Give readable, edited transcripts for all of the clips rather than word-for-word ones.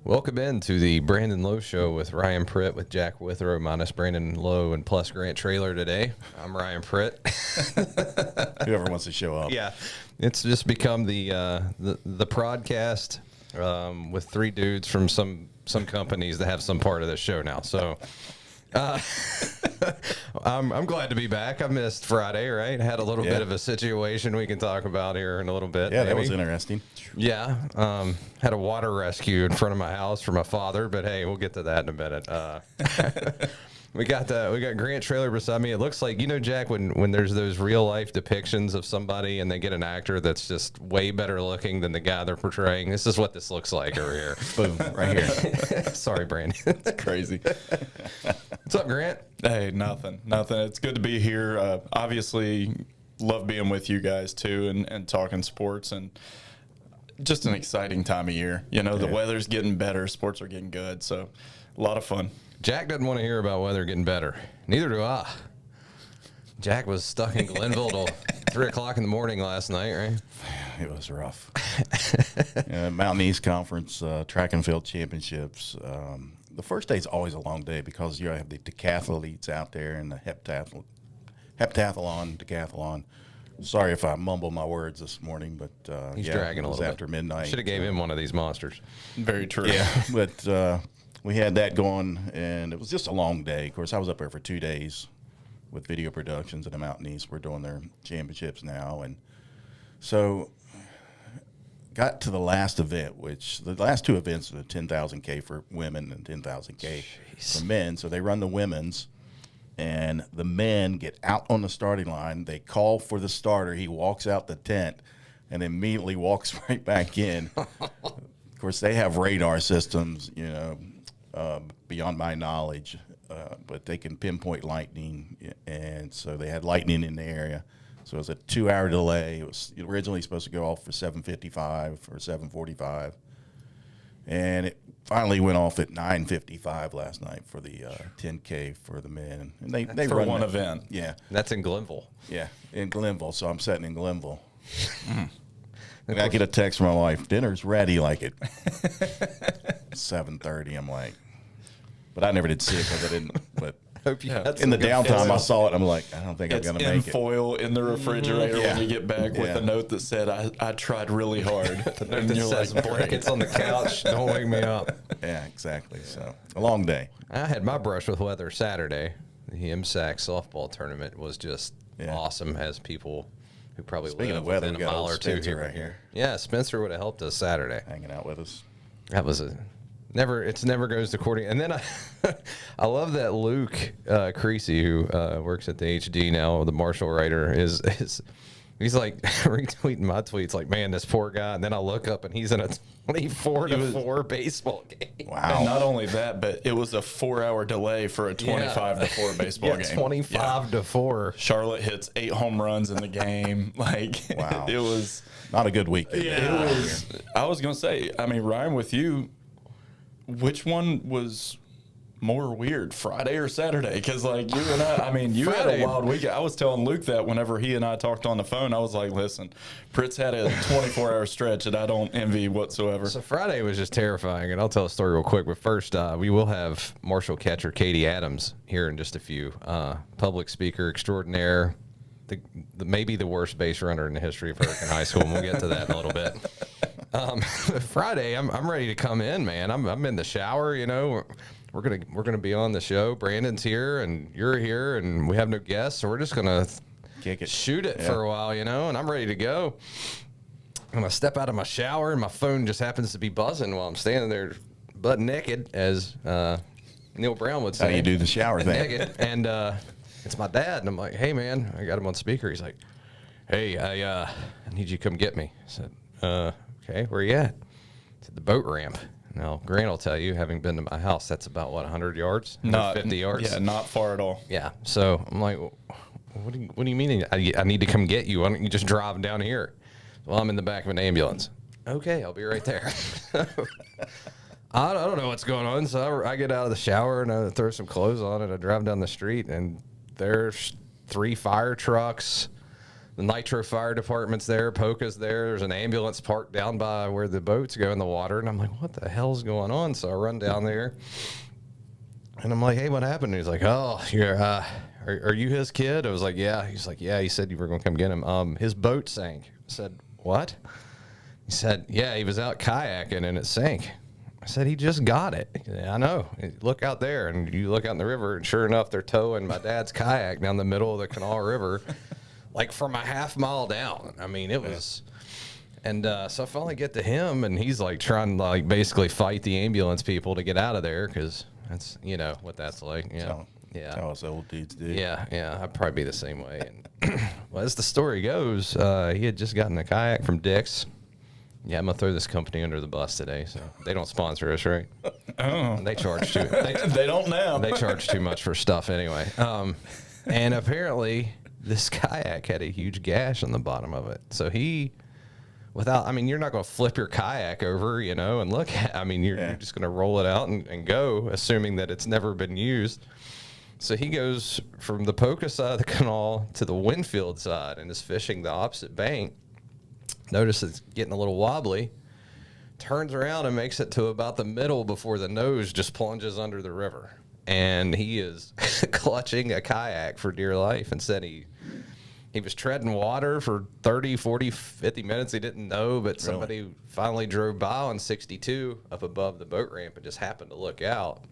Welcome into the Brandon Lowe Show with Ryan Pritt with Jack Withrow minus Brandon Lowe and plus Grant Traylor today. I'm Ryan Pritt. Whoever wants to show up. Yeah, it's just become the podcast with three dudes from some companies that have some part of the show now. So I'm glad to be back. I missed Friday, right? Had a little bit of a situation we can talk about here in a little bit. Yeah, that was interesting. Yeah, had a water rescue in front of my house for my father, but hey, we'll get to that in a minute. We got Grant Traylor beside me. It looks like, Jack, when there's those real life depictions of somebody and they get an actor that's just way better looking than the guy they're portraying. This is what this looks like over here. Boom, right here. Sorry, Brandon. It's crazy. What's up, Grant? Hey, nothing. It's good to be here. Obviously, love being with you guys too and talking sports, and just an exciting time of year. The weather's getting better, sports are getting good, so a lot of fun. Jack doesn't want to hear about weather getting better. Neither do I. Jack was stuck in Glenville till 3 o'clock in the morning last night, right? It was rough. Mountain East Conference track and field championships. The first day is always a long day because you have the decathletes out there and the heptathlon, decathlon. Sorry if I mumble my words this morning, but He's dragging it was a little after bit. midnight. Should have gave him one of these monsters. Very true. Yeah, but we had that going, and it was just a long day. Of course, I was up there for 2 days with video productions in the Mountain East. We're doing their championships now, and so got to the last event, which the last two events are the 10,000K for women and 10,000K for men. So they run the women's, and the men get out on the starting line. They call for the starter. He walks out the tent and immediately walks right back in. Of course, they have radar systems, beyond my knowledge, but they can pinpoint lightning, and so they had lightning in the area. So it was a 2-hour delay. It was originally supposed to go off for 7:55 or 7:45, and it finally went off at 9:55 last night for the 10K for the men. And they For run one that. event. Yeah, That's in Glenville. yeah, in Glenville. So I'm sitting in Glenville. And I get a text from my wife, dinner's ready, like at 7:30. I'm like, but I never did see it because I didn't. But Hope you had in the some good downtime, I foil. saw it. I'm like, I don't think I'm It's going to in make it. foil in the refrigerator Yeah. when you get back with Yeah. a note that said, I tried really hard. And it says blankets on the couch. Don't wake me up. Yeah, exactly. So a long day. I had my brush with weather Saturday. The MSAC softball tournament was just awesome, as people who probably Speaking live of weather, within we a got mile old or two Spencer here. right here. Yeah, Spencer would have helped us Saturday. Hanging out with us. That was it never goes according. And then I love that Luke Creasy, who works at the HD now, the Marshall writer, is he's like retweeting my tweets like, man, this poor guy. And then I look up and he's in a 24-4 baseball game. Wow. And not only that, but it was a 4-hour delay for a 25-4 baseball game. 25-4. Charlotte hits 8 home runs in the game. Wow. It was. Not a good week. I was going to say, Ryan, with you, which one was more weird, Friday or Saturday? Because, you and you had Friday. a wild weekend. I was telling Luke that whenever he and I talked on the phone, I was like, listen, Pritt's had a 24-hour stretch that I don't envy whatsoever. So Friday was just terrifying, and I'll tell a story real quick. But first, we will have Marshall catcher Katie Adams here in just a few. Public speaker extraordinaire, maybe the worst base runner in the history of Hurricane High School, and we'll get to that in a little bit. Friday, I'm ready to come in, man. I'm in the shower, We're gonna be on the show. Brandon's here, and you're here, and we have no guests, so we're just gonna Kick it. shoot it for a while, and I'm ready to go. And I step out of my shower, and my phone just happens to be buzzing while I'm standing there, butt naked, as Neil Brown would say. How you do the shower thing. Naked, and it's my dad, and I'm like, "Hey, man," I got him on speaker. He's like, "Hey, I need you to come get me." I said, "Okay, where you at?" I said, "The boat ramp." Now, Grant will tell you, having been to my house, that's about, 100 yards? 150 yards? Yeah, not far at all. Yeah. So I'm like, what do you mean I need to come get you? Why don't you just drive down here? Well, I'm in the back of an ambulance. Okay, I'll be right there. I don't know what's going on. So I get out of the shower and I throw some clothes on and I drive down the street and there's 3 fire trucks, The Nitro Fire Department's there, Polka's there. There's an ambulance parked down by where the boats go in the water. And I'm like, what the hell's going on? So I run down there. And I'm like, hey, what happened? And he's like, oh, you're, are you his kid? I was like, yeah. He's like, yeah, he said you were going to come get him. His boat sank. I said, what? He said, yeah, he was out kayaking and it sank. I said, he just got it. Yeah, I know. Look out there. And you look out in the river, and sure enough, they're towing my dad's kayak down the middle of the Kanawha River, like from a half mile down. I mean, it was... And so I finally get to him, and he's like trying to like basically fight the ambulance people to get out of there because that's, you know, what that's like. Yeah. That's how us old dudes do. Yeah. I'd probably be the same way. And well, as the story goes, he had just gotten a kayak from Dick's. Yeah, I'm going to throw this company under the bus today. So they don't sponsor us, right? Oh. They charge too. They don't now. They charge too much for stuff anyway. And apparently this kayak had a huge gash on the bottom of it. So he, without, I mean, you're not going to flip your kayak over, you know, and look at, I mean, you're just going to roll it out and go, assuming that it's never been used. So he goes from the Polka side of the canal to the Winfield side and is fishing the opposite bank. Notice it's getting a little wobbly, turns around and makes it to about the middle before the nose just plunges under the river. And he is clutching a kayak for dear life and said he was treading water for 30, 40, 50 minutes. He didn't know, but somebody finally drove by on 62 up above the boat ramp and just happened to look out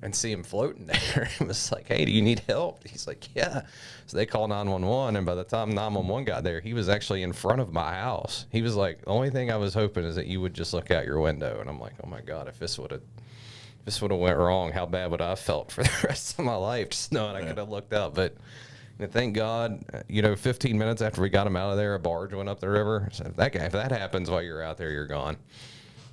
and see him floating there. It was like, hey, do you need help? He's like, yeah. So they call 911, and by the time 911 got there, he was actually in front of my house. He was like, the only thing I was hoping is that you would just look out your window. And I'm like, oh my God, if this would have went wrong, how bad would I have felt for the rest of my life, just knowing I could have looked out. But thank God, you know, 15 minutes after we got him out of there, a barge went up the river. So if that happens while you're out there, you're gone.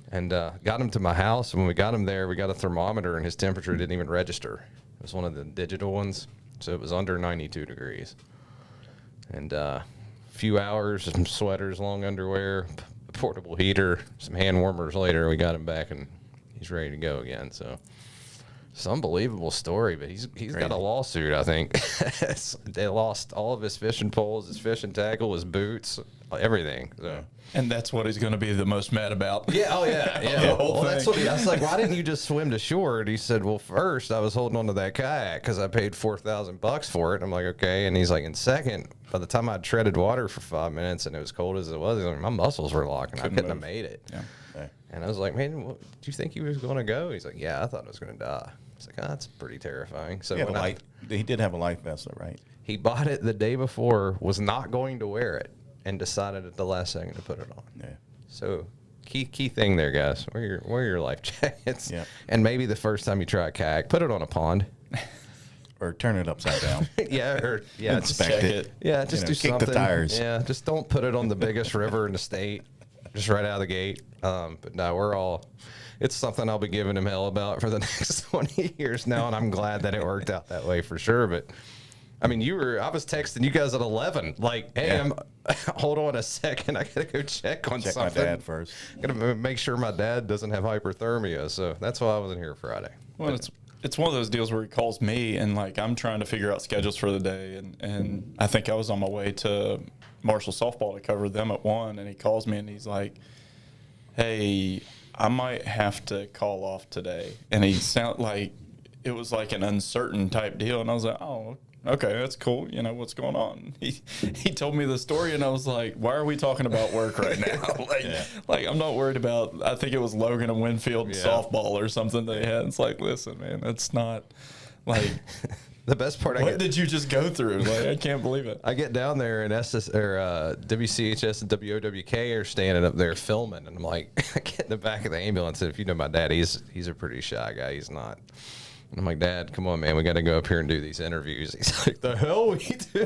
And got him to my house. And when we got him there, we got a thermometer, and his temperature didn't even register. It was one of the digital ones, so it was under 92 degrees. And a few hours, some sweaters, long underwear, a portable heater, some hand warmers later, we got him back, and he's ready to go again. So it's an unbelievable story, but he's got a lawsuit, I think. They lost all of his fishing poles, his fishing tackle, his boots, everything. So. And that's what he's going to be the most mad about. Yeah, oh yeah, yeah. The whole well, thing. that's what I was like, why didn't you just swim to shore? And he said, well, first I was holding onto that kayak because I paid $4,000 for it. I'm like, okay. And he's like, and second, by the time I treaded water for 5 minutes and it was cold as it was, like, my muscles were locking. I couldn't have made it. Yeah. Okay. And I was like, man, do you think he was going to go? He's like, yeah, I thought I was going to die. It's like, oh, that's pretty terrifying. So he did have a life vest, though, right? He bought it the day before, was not going to wear it, and decided at the last second to put it on. Yeah. So key thing there, guys. Wear your life jackets. Yeah. And maybe the first time you try a kayak, put it on a pond. Or turn it upside down. Inspect it. Yeah, just do kick something. the tires. Yeah, just don't put it on the biggest river in the state, just right out of the gate. But no, it's something I'll be giving him hell about for the next 20 years now, and I'm glad that it worked out that way for sure. But I mean, I was texting you guys at 11, like, hey, hold on a second, I gotta go check something. My dad first. Gotta make sure my dad doesn't have hyperthermia, so that's why I wasn't here Friday. Well, it's one of those deals where he calls me, and like I'm trying to figure out schedules for the day, and I think I was on my way to Marshall softball to cover them at 1, and he calls me and he's like, hey, I might have to call off today. And he sounded like it was like an uncertain type deal, and I was like, oh, okay, that's cool. You know, what's going on? He told me the story, and I was like, why are we talking about work right now? Like I'm not worried about, I think it was Logan and Winfield softball or something they had. It's like, listen, man, it's not like the best part. What did you just go through? Like, I can't believe it. I get down there, and WCHS and WOWK are standing up there filming, and I'm like, I get in the back of the ambulance. And if you know my dad, he's a pretty shy guy. He's not. And I'm like, Dad, come on, man. We got to go up here and do these interviews. He's like, the hell we do?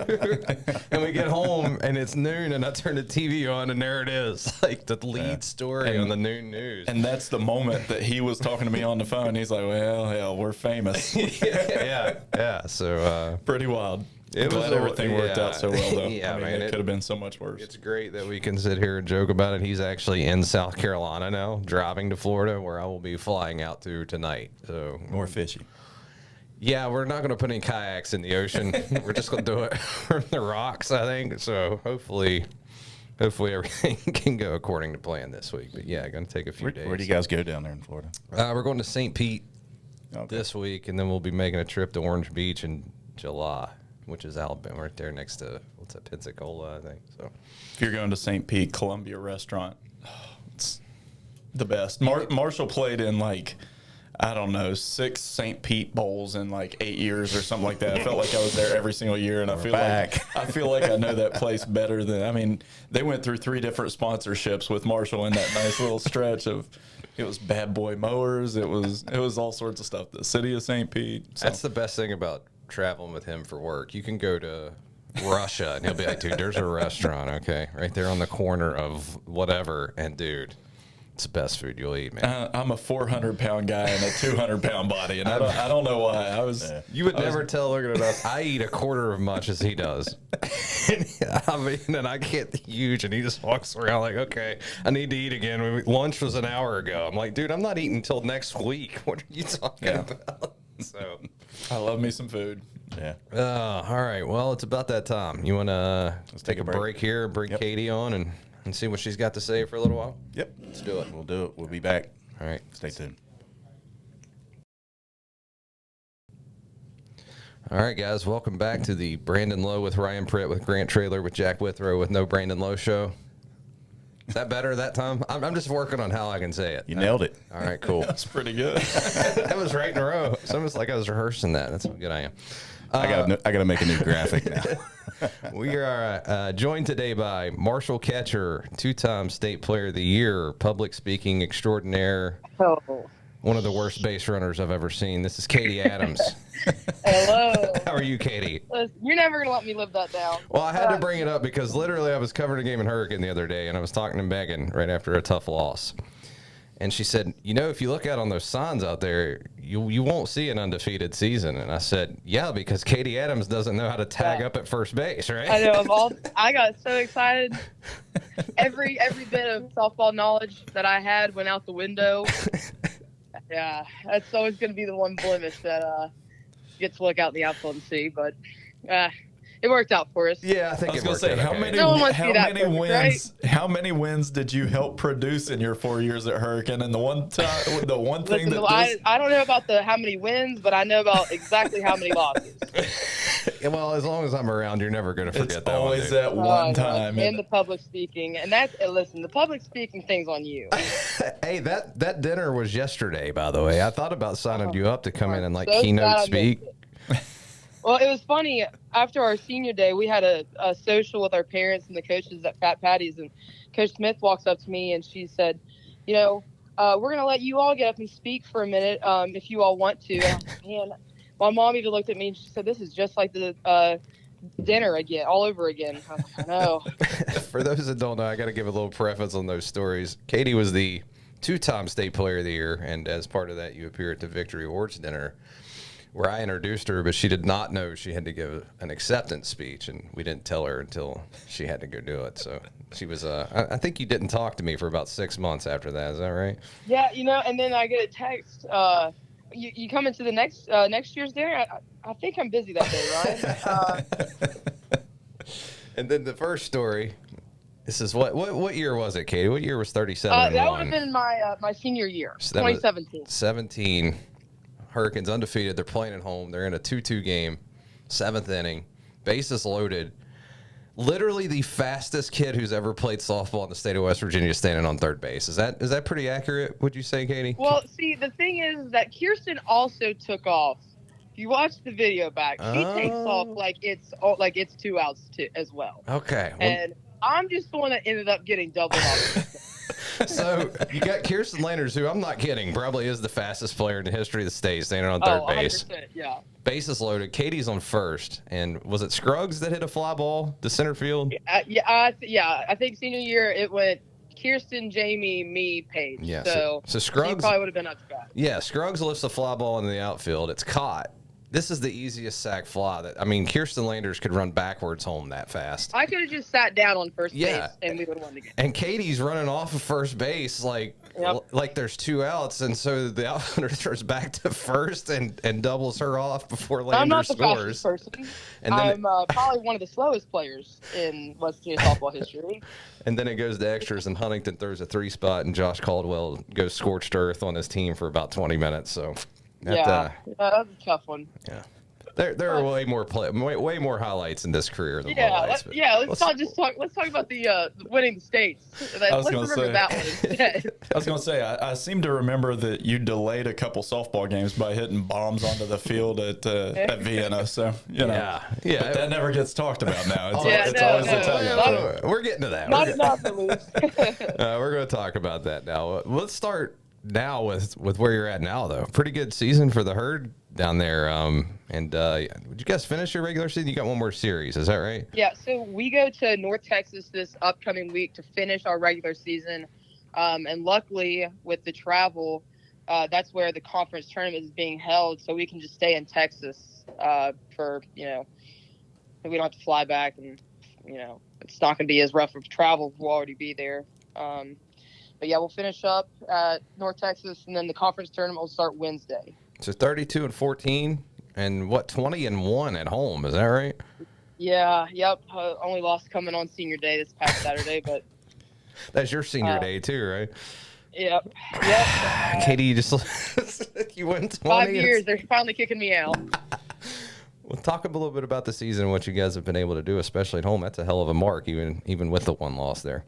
And we get home, and it's noon, and I turn the TV on, and there it is, like the lead story on the noon news. And that's the moment that he was talking to me on the phone. He's like, well, hell, we're famous. Yeah. So pretty wild. Glad everything worked out so well, though. Yeah, I mean, man, it could have been so much worse. It's great that we can sit here and joke about it. He's actually in South Carolina now, driving to Florida, where I will be flying out to tonight. So more fishy. Yeah, we're not going to put any kayaks in the ocean. We're just going to do it from the rocks, I think. So hopefully everything can go according to plan this week. But yeah, going to take a few days. Where do you guys go down there in Florida? We're going to St. Pete Okay. this week, and then we'll be making a trip to Orange Beach in July, which is Alabama, right there next to, what's that, Pensacola, I think. So If you're going to St. Pete, Columbia Restaurant, it's the best. Marshall played in like, I don't know, 6 St. Pete bowls in like 8 years or something like that. I felt like I was there every single year, and I feel like I know that place better than. I mean, they went through 3 different sponsorships with Marshall in that nice little stretch of. It was Bad Boy Mowers. It was all sorts of stuff. The city of St. Pete. So. that's the best thing about traveling with him for work. You can go to Russia, and he'll be like, dude, there's a restaurant, okay, right there on the corner of whatever, and dude, it's the best food you'll eat, man. I'm a 400-pound guy in a 200-pound body, and I don't know why. You would never tell looking at us. I eat a quarter of much as he does. I mean, and I get huge, and he just walks around like, okay, I need to eat again. Lunch was an hour ago. I'm like, dude, I'm not eating until next week. What are you talking about? So, I love me some food. Yeah. all right. Well, it's about that time. You want to take a break here and bring Katie on and see what she's got to say for a little while? Yep. Let's do it. We'll do it. We'll be back. All right. Stay tuned. All right, guys. Welcome back to the Brandon Lowe with Ryan Pritt with Grant Traylor with Jack Withrow with No Brandon Lowe show. Is that better that time? I'm just working on how I can say it. You nailed it. All right, cool. That's pretty good. That was right in a row. It's almost like I was rehearsing that. That's how good I am. I gotta make a new graphic now. We are joined today by Marshall Catcher, 2-time State Player of the Year, public speaking extraordinaire, one of the worst base runners I've ever seen. This is Katie Adams. Hello. How are you, Katie? Listen, you're never going to let me live that down. Well, I had to bring it up because literally I was covering a game in Hurricane the other day, and I was talking to Megan right after a tough loss. And she said, you know, if you look out on those signs out there, you won't see an undefeated season. And I said, yeah, because Katie Adams doesn't know how to tag up at first base, right? I know. I got so excited. Every bit of softball knowledge that I had went out the window. Yeah, that's always going to be the one blemish that you get to look out in the outfield and see. But it worked out for us. Yeah, I think I was it going worked to say, out how okay. many No one wants to be that perfect, wins? right? How many wins did you help produce in your 4 years at Hurricane? And the one thing Listen, I don't know about how many wins, but I know about exactly how many losses. Yeah, well, as long as I'm around, you're never going to forget it's that always one, dude. that one time. And the public speaking, and that's listen. The public speaking thing's on you. Hey, that dinner was yesterday, by the way. I thought about signing you up to come in and like So sad keynote I speak. missed it. Well, it was funny. After our senior day, we had a social with our parents and the coaches at Fat Patty's, and Coach Smith walks up to me and she said, you know, we're going to let you all get up and speak for a minute if you all want to. And man, my mom even looked at me and she said, this is just like the dinner again, all over again. I know. For those that don't know, I got to give a little preface on those stories. Katie was the 2-time State Player of the Year, and as part of that, you appear at the Victory Awards dinner, where I introduced her, but she did not know she had to give an acceptance speech, and we didn't tell her until she had to go do it. So she was, I think you didn't talk to me for about 6 months after that. Is that right? Yeah, you know, and then I get a text. You come into the next year's dinner? I think I'm busy that day, Ryan. And then the first story. This is what year was it, Katie? What year was 37? That would have been my senior year, So that was 2017. 17. Hurricanes undefeated. They're playing at home. They're in a 2-2 game, 7th inning, bases loaded. Literally the fastest kid who's ever played softball in the state of West Virginia standing on third base. Is that pretty accurate, would you say, Katie? Well, see, the thing is that Kirsten also took off. If you watch the video back, she takes off like it's 2 outs too, as well. Okay. And I'm just the one that ended up getting doubled off. So you got Kirsten Landers, who I'm not kidding, probably is the fastest player in the history of the state, standing on third base. 100%, yeah. Bases loaded. Katie's on first, and was it Scruggs that hit a fly ball to center field? I think senior year it went Kirsten, Jamie, me, Paige. Yeah. So Scruggs you probably would have been up to bat. Yeah, Scruggs lifts a fly ball into the outfield. It's caught, this is the easiest sack fly that, I mean, Kirsten Landers could run backwards home that fast. I could have just sat down on first Yeah. base and we would have won the game. And Katie's running off of first base like there's 2 outs, and so the outfielder throws back to first and doubles her off before I'm not Landers the scores. fastest person. And then I'm probably one of the slowest players in West Virginia softball history. And then it goes to extras, and Huntington throws a 3-spot, and Josh Caldwell goes scorched earth on his team for about 20 minutes. So, That was a tough one. Yeah. There are way more highlights in this career than highlights. Let's talk about the winning the states. Let's remember that one instead. I was going to say, I seem to remember that you delayed a couple softball games by hitting bombs onto the field at Vienna. So, Yeah. But that never gets talked about now. It's always a tug. We're getting to that. Not enough at least. We're going to talk about that now. Let's start now with where you're at now, though. Pretty good season for the Herd down there. Would you guys finish your regular season? You got one more series, is that right? Yeah, so we go to North Texas this upcoming week to finish our regular season. And luckily, with the travel, that's where the conference tournament is being held, so we can just stay in Texas for, we don't have to fly back, and, it's not going to be as rough of travel. We'll already be there. But, yeah, we'll finish up at North Texas, and then the conference tournament will start Wednesday. So 32-14, and 20-1 at home, is that right? Yeah, yep. Only lost coming on senior day this past Saturday, but that's your senior day too, right? Yep. Katie, you just you went 20. 5 years. They're finally kicking me out. Well, talk a little bit about the season, what you guys have been able to do, especially at home. That's a hell of a mark, even with the one loss there.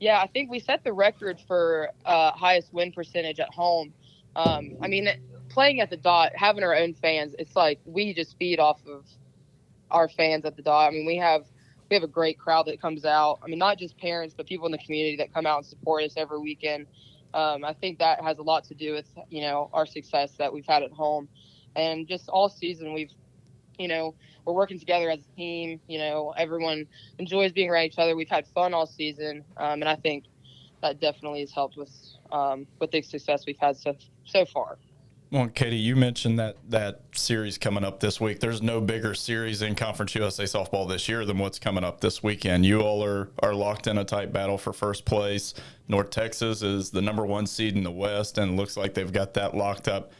Yeah, I think we set the record for highest win percentage at home. Playing at the Dot, having our own fans, it's like we just feed off of our fans at the Dot. I mean, we have a great crowd that comes out. I mean, not just parents, but people in the community that come out and support us every weekend. I think that has a lot to do with, our success that we've had at home. And just all season, we're working together as a team. Everyone enjoys being around each other. We've had fun all season. And I think that definitely has helped with the success we've had so far. Well, Katie, you mentioned that series coming up this week. There's no bigger series in Conference USA softball this year than what's coming up this weekend. You all are locked in a tight battle for first place. North Texas is the #1 seed in the West, and it looks like they've got that locked up.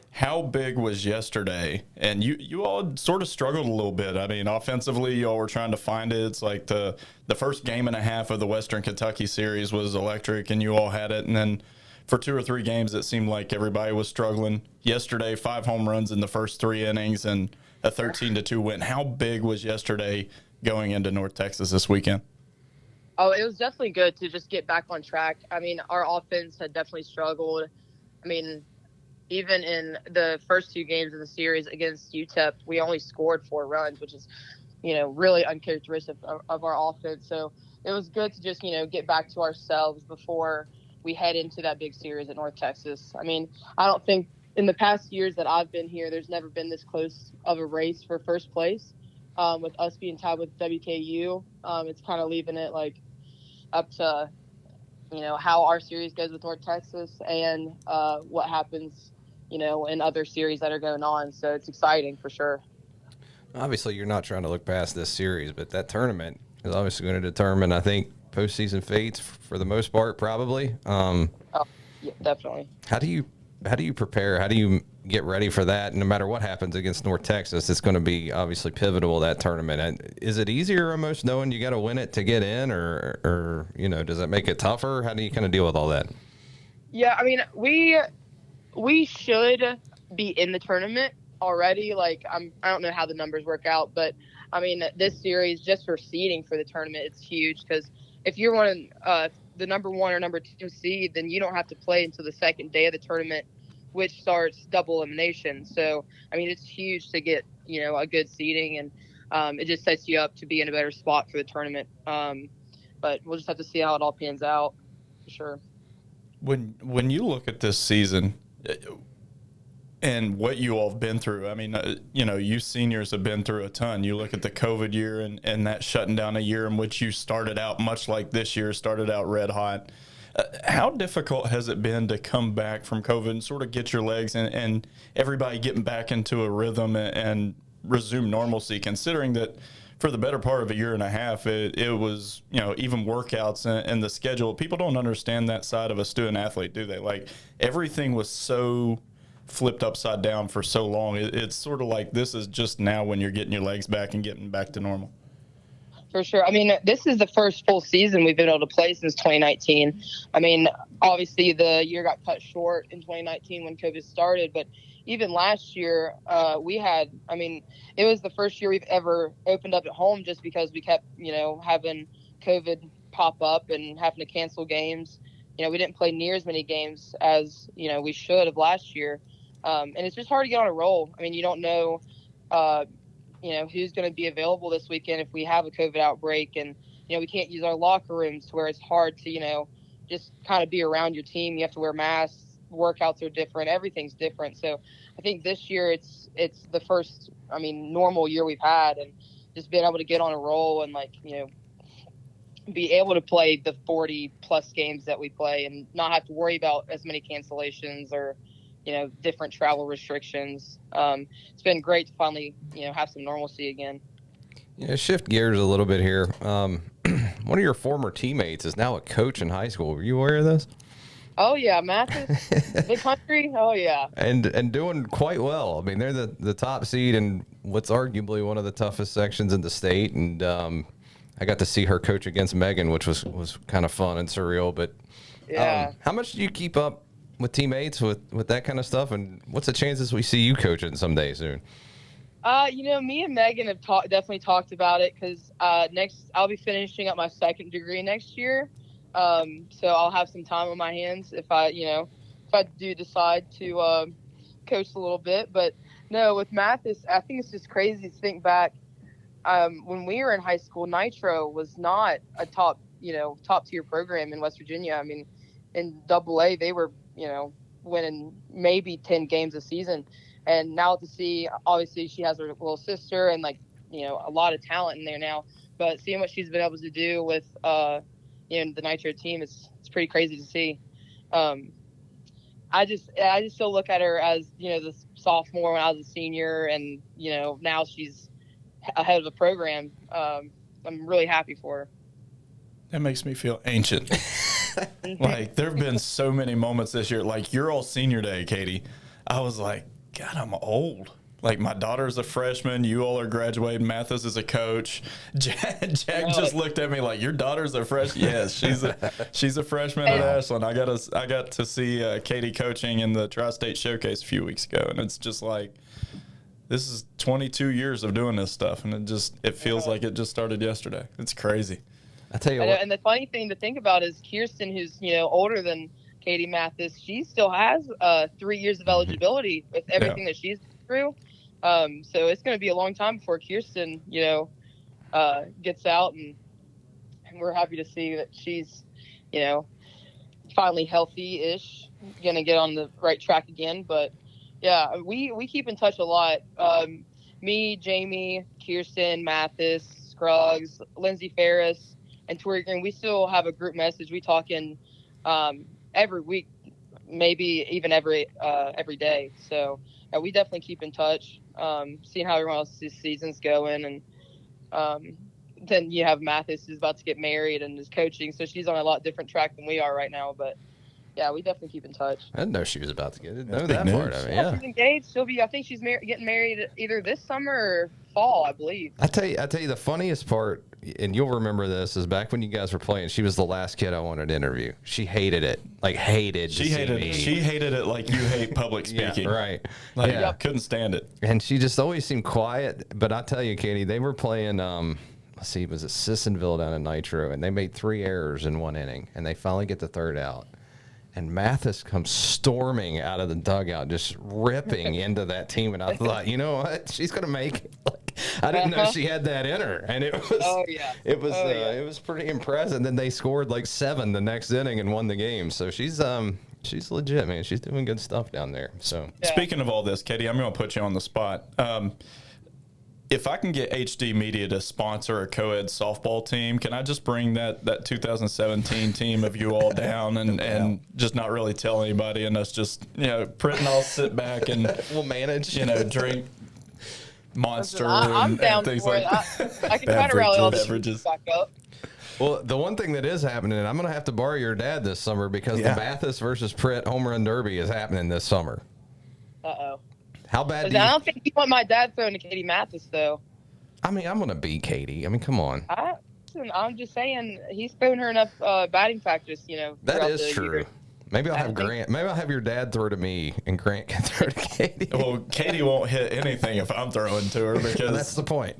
How big was yesterday? And you all sort of struggled a little bit. I mean, offensively, you all were trying to find it. It's like the first game and a half of the Western Kentucky series was electric, and you all had it. And then for 2 or 3 games, it seemed like everybody was struggling. Yesterday, 5 home runs in the first 3 innings and a 13-2 win. How big was yesterday going into North Texas this weekend? Oh, it was definitely good to just get back on track. I mean, our offense had definitely struggled. I mean, even in the first 2 games of the series against UTEP, we only scored 4 runs, which is, really uncharacteristic of our offense. So it was good to just, get back to ourselves before we head into that big series at North Texas. I mean, I don't think in the past years that I've been here, there's never been this close of a race for first place. With us being tied with WKU, it's kind of leaving it like up to, how our series goes with North Texas and what happens, in other series that are going on. So it's exciting for sure. Obviously, you're not trying to look past this series, but that tournament is obviously going to determine, I think, postseason fates for the most part, probably. Yeah, definitely. How do you prepare? How do you get ready for that? No matter what happens against North Texas, it's going to be obviously pivotal, that tournament. And is it easier almost knowing you got to win it to get in, or does that make it tougher? How do you kind of deal with all that? Yeah, I mean, we should be in the tournament already. Like, I don't know how the numbers work out, but I mean, this series, just for seeding for the tournament, it's huge because if you're one the #1 or #2 seed, then you don't have to play until the second day of the tournament, which starts double elimination. So, I mean, it's huge to get, a good seeding, and it just sets you up to be in a better spot for the tournament. But we'll just have to see how it all pans out, for sure. When you look at this season and what you all have been through, I mean, you seniors have been through a ton. You look at the COVID year and that shutting down a year in which you started out much like this year, started out red hot. How difficult has it been to come back from COVID and sort of get your legs and everybody getting back into a rhythm and resume normalcy, considering that for the better part of a year and a half, it was, even workouts and the schedule. People don't understand that side of a student athlete, do they? Like, everything was so flipped upside down for so long. It's sort of like this is just now when you're getting your legs back and getting back to normal. For sure. I mean, this is the first full season we've been able to play since 2019. I mean, obviously the year got cut short in 2019 when COVID started, but even last year, it was the first year we've ever opened up at home just because we kept, having COVID pop up and having to cancel games. We didn't play near as many games as, we should have last year. And it's just hard to get on a roll. I mean, you don't know, who's going to be available this weekend if we have a COVID outbreak, and, we can't use our locker rooms to where it's hard to, just kind of be around your team. You have to wear masks. Workouts are different. Everything's different. So I think this year it's the first, normal year we've had, and just being able to get on a roll and be able to play the 40 plus games that we play and not have to worry about as many cancellations or, different travel restrictions. It's been great to finally, have some normalcy again. Shift gears a little bit here. One of your former teammates is now a coach in high school. Were you aware of this? Oh yeah, Mathis, big country. Oh yeah, and doing quite well. I mean, they're the top seed in what's arguably one of the toughest sections in the state. And I got to see her coach against Megan, which was kind of fun and surreal. But yeah, how much do you keep up with teammates with that kind of stuff? And what's the chances we see you coaching someday soon? Me and Megan have definitely talked about it because next I'll be finishing up my second degree next year. So I'll have some time on my hands if I do decide to coach a little bit. But no, with Mathis, I think it's just crazy to think back. When we were in high school, Nitro was not a top tier program in West Virginia. I mean, in AA, they were, winning maybe 10 games a season. And now to see, obviously she has her little sister and a lot of talent in there now, but seeing what she's been able to do with, the Nitro team, it's pretty crazy to see. I just still look at her as, the sophomore when I was a senior, and, now she's ahead of the program. I'm really happy for her. That makes me feel ancient. Like, there have been so many moments this year. Like, your all senior day, Katie, I was like, God, I'm old. Like, my daughter's a freshman. You all are graduating. Mathis is a coach. Jack just looked at me like, your daughter's a freshman? Yes, she's a freshman at Ashland. I got to see Katie coaching in the Tri-State Showcase a few weeks ago, and it's just like, this is 22 years of doing this stuff, and it feels like it just started yesterday. It's crazy. I tell you what. And the funny thing to think about is Kirsten, who's older than Katie Mathis, she still has 3 years of eligibility with everything that she's through. So it's going to be a long time before Kirsten, gets out, and we're happy to see that she's, finally healthy-ish, going to get on the right track again. But yeah, we keep in touch a lot. Me, Jamie, Kirsten, Mathis, Scruggs, Lindsay Ferris, and Tori Green, we still have a group message. We talk in every week, maybe even every day. So we definitely keep in touch, seeing how everyone else's season's going. And then you have Mathis, who's about to get married and is coaching, so she's on a lot different track than we are right now. But yeah, we definitely keep in touch. I didn't know she was about to get it. Know big that news. part of it. Yeah, Yeah. she's engaged. I think she's getting married either this summer or fall, I believe. I tell you the funniest part, and you'll remember this, is back when you guys were playing, she was the last kid I wanted to interview. She hated it. She hated it like you hate public speaking. Yeah, right. Like, Yeah. couldn't stand it. And she just always seemed quiet. But I tell you, Katie, they were playing, let's see, was it Sissonville down in Nitro, and they made 3 errors in 1 inning, and they finally get the 3rd out. And Mathis comes storming out of the dugout, just ripping into that team. And I thought, you know what? She's going to make it. Like, I didn't know she had that in her. And it was, it was pretty impressive. And then they scored like 7 the next inning and won the game. So she's legit, man. She's doing good stuff down there. So Speaking of all this, Katie, I'm going to put you on the spot. if I can get HD Media to sponsor a co-ed softball team, can I just bring that 2017 team of you all down and just not really tell anybody, and us just, Pritt and I'll sit back and We'll manage. drink Monster I'm and down things for like it. that. I can kind of rally all the Beverages. back up. Well, the one thing that is happening, and I'm going to have to borrow your dad this summer because the Bathurst versus Pritt Home Run Derby is happening this summer. Uh-oh. How bad do I you... don't think you want my dad throwing to Katie Mathis, though. I mean, I'm going to beat Katie. I mean, come on. I'm just saying he's thrown her enough batting practice, That throughout is the true. year. Maybe I'll have Grant. Maybe I'll have your dad throw to me, and Grant can throw to Katie. Well, Katie won't hit anything if I'm throwing to her because That's the point.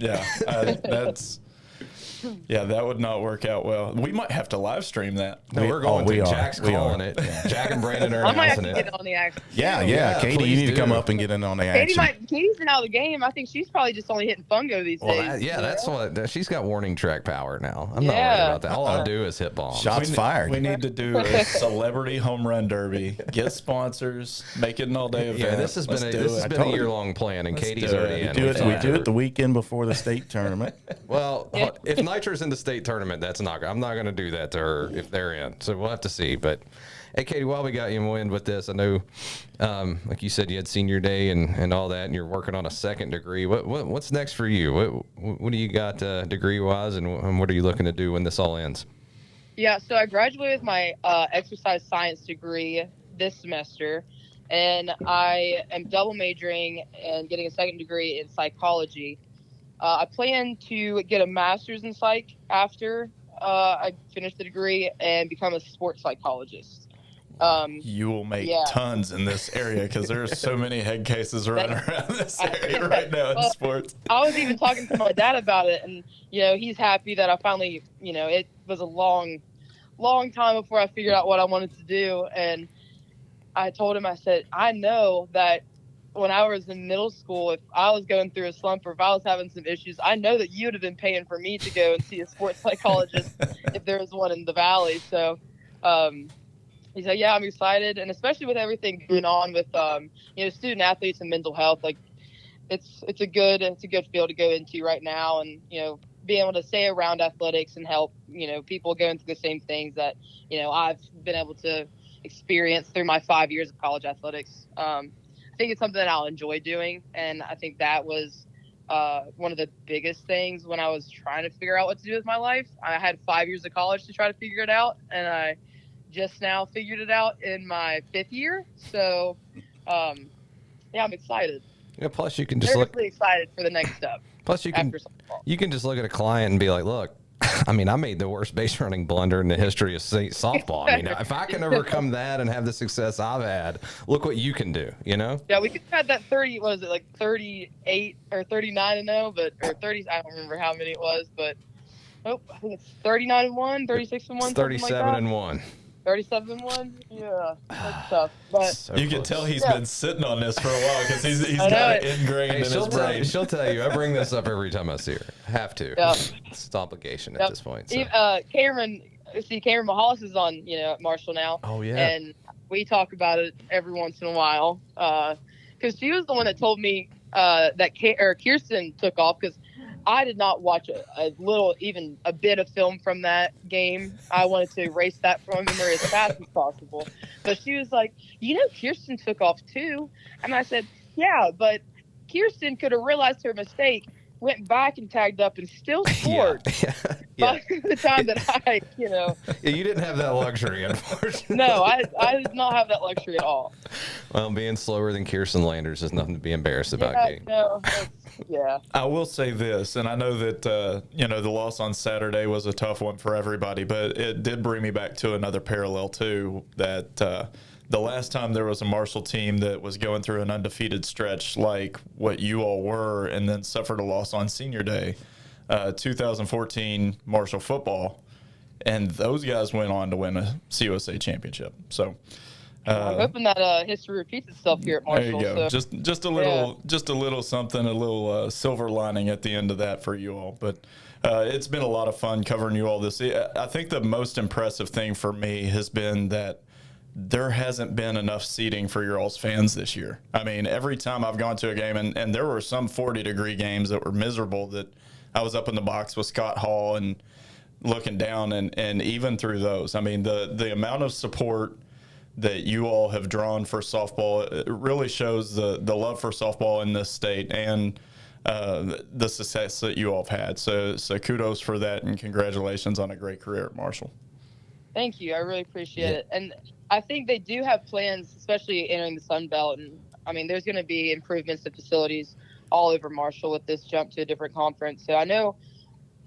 Yeah, that would not work out well. We might have to live stream that. No, we're going to. we are. Jack's We calling are. it. Jack and Brandon are I might have announcing to it. get on the action. Yeah. Katie, please you need to come do. up and get in on the action. Katie's been out of the game. I think she's probably just only hitting fungo these Well, days. that's what she's got. Warning track power now. I'm not worried Yeah. about that. All I do is hit bombs. Shots fired. We need to do a celebrity home run derby. Get sponsors. Make it an all-day event. Yeah, this has been a year-long plan, and Let's Katie's do it. already We in. do with it. We that. do it the weekend before the state tournament. Well, if Nitro's in the state tournament, I'm not going to do that to her if they're in. So we'll have to see. But hey, Katie, while we got you in wind with this, I know, like you said, you had senior day and all that, and you're working on a second degree. What's next for you? What do you got degree wise, and what are you looking to do when this all ends? Yeah, so I graduated with my exercise science degree this semester, and I am double majoring and getting a second degree in psychology. I plan to get a master's in psych after I finish the degree and become a sports psychologist. You will make tons in this area because there's so many head cases running around this area right now in sports. I was even talking to my dad about it, and he's happy that I finally, it was a long time before I figured out what I wanted to do, and I told him, I said, I know that when I was in middle school, if I was going through a slump or if I was having some issues, I know that you would have been paying for me to go and see a sports psychologist if there was one in the Valley. So he said, yeah, I'm excited. And especially with everything going on with, student athletes and mental health, like it's a good field to go into right now. And, being able to stay around athletics and help, people going through the same things that, I've been able to experience through my 5 years of college athletics. I think it's something that I'll enjoy doing, and I think that was one of the biggest things when I was trying to figure out what to do with my life. I had 5 years of college to try to figure it out, and I just now figured it out in my 5th year. So, I'm excited. Yeah. Plus, you can just Really excited for the next step. Plus, you can just look at a client and be like, look. I mean, I made the worst base running blunder in the history of softball. I mean, if I can overcome that and have the success I've had, look what you can do, Yeah, we could have had that 38 or 39-0, or 30, I don't remember how many it was, but I think it's 39-1, 36-1, 37-1. 37-1? Yeah, that's tough. But So you can tell he's been sitting on this for a while because he's got it ingrained in his brain. She'll tell you. I bring this up every time I see her. I have to. Yep. It's an obligation at this point. So. Cameron Mahalis is on, at Marshall now. Oh, yeah. And we talk about it every once in a while. Because she was the one that told me that Kirsten took off, because I did not watch even a bit of film from that game. I wanted to erase that from my memory as fast as possible. But she was like, Kirsten took off too. And I said, yeah, but Kirsten could have realized her mistake, went back and tagged up, and still scored. Yeah. By the time that I, Yeah, you didn't have that luxury, unfortunately. No, I did not have that luxury at all. Well, being slower than Kirsten Landers is nothing to be embarrassed about, Katie. No, I will say this, and I know that, the loss on Saturday was a tough one for everybody, but it did bring me back to another parallel, too, that the last time there was a Marshall team that was going through an undefeated stretch like what you all were and then suffered a loss on senior day, 2014 Marshall football, and those guys went on to win a CUSA championship. So I'm hoping that history repeats itself here at Marshall. There you go. So. Just a little something, a little silver lining at the end of that for you all. But it's been a lot of fun covering you all this. I think the most impressive thing for me has been that there hasn't been enough seating for your all's fans this year. I mean, every time I've gone to a game, and there were some 40-degree games that were miserable, that I was up in the box with Scott Hall and looking down, and even through those, I mean, the amount of support that you all have drawn for softball, it really shows the love for softball in this state and the success that you all have had. So kudos for that, and congratulations on a great career at Marshall. Thank you. I really appreciate it. And I think they do have plans, especially entering the Sun Belt. And I mean, there's going to be improvements to facilities all over Marshall with this jump to a different conference. So I know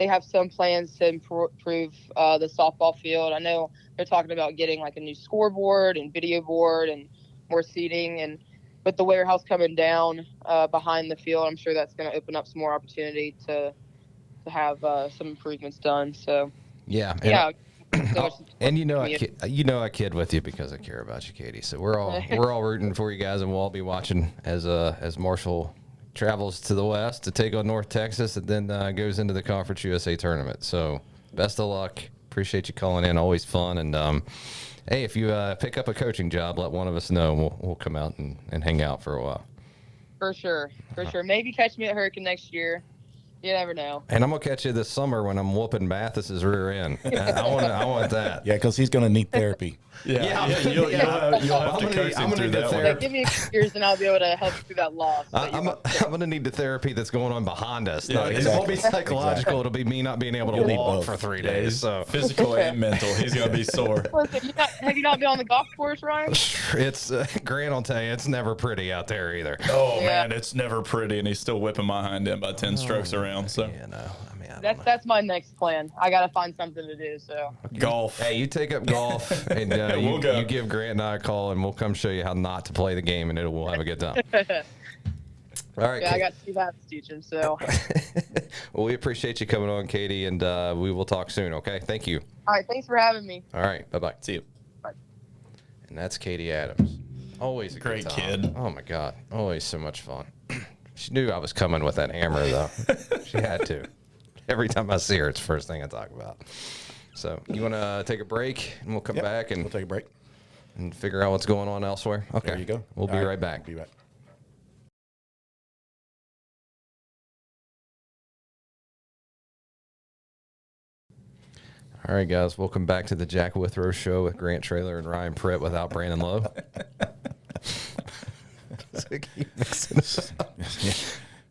they have some plans to improve the softball field. I know they're talking about getting like a new scoreboard and video board and more seating. And with the warehouse coming down behind the field, I'm sure that's going to open up some more opportunity to have some improvements done. So yeah. And I kid with you because I care about you, Katie. So we're all rooting for you guys, and we'll all be watching as Marshall travels to the west to take on North Texas, and then goes into the Conference USA tournament. So best of luck. Appreciate you calling in. Always fun. And hey, if you pick up a coaching job, let one of us know, and we'll come out and hang out for a while. For sure. Maybe catch me at Hurricane next year. You never know. And I'm gonna catch you this summer when I'm whooping Mathis's rear end. I want that. Yeah, because he's going to need therapy. You'll have to coach him through that one. Give me a few years and I'll be able to help you through that loss. I'm gonna need the therapy that's going on behind us. Yeah, It won't be psychological. It'll be me not being able to walk for 3 days. So physical and mental, he's gonna be sore. Listen, have you not been on the golf course, Ryan? It's Grant. I'll tell you, it's never pretty out there either. Oh man, it's never pretty, and he's still whipping my hind end by 10 strokes around. So that's my next plan. I got to find something to do. So golf. Hey, you take up golf, and you give Grant and I a call, and we'll come show you how not to play the game, and we'll have a good time. All right. Yeah, I got Steve Hatch teaching. So. Well, we appreciate you coming on, Katie, and we will talk soon. Okay. Thank you. All right. Thanks for having me. All right. Bye-bye. See you. Bye. And that's Katie Adams. Always a great good time. kid. Oh my God. Always so much fun. She knew I was coming with that hammer, though. She had to. Every time I see her, it's the first thing I talk about. So you want to take a break, and we'll come back and we'll take a break and figure out what's going on elsewhere. Okay. There you go. We'll be right back. Be right. All right, guys. Welcome back to the Jack Withrow Show with Grant Traylor and Ryan Pritt without Brandon Lowe.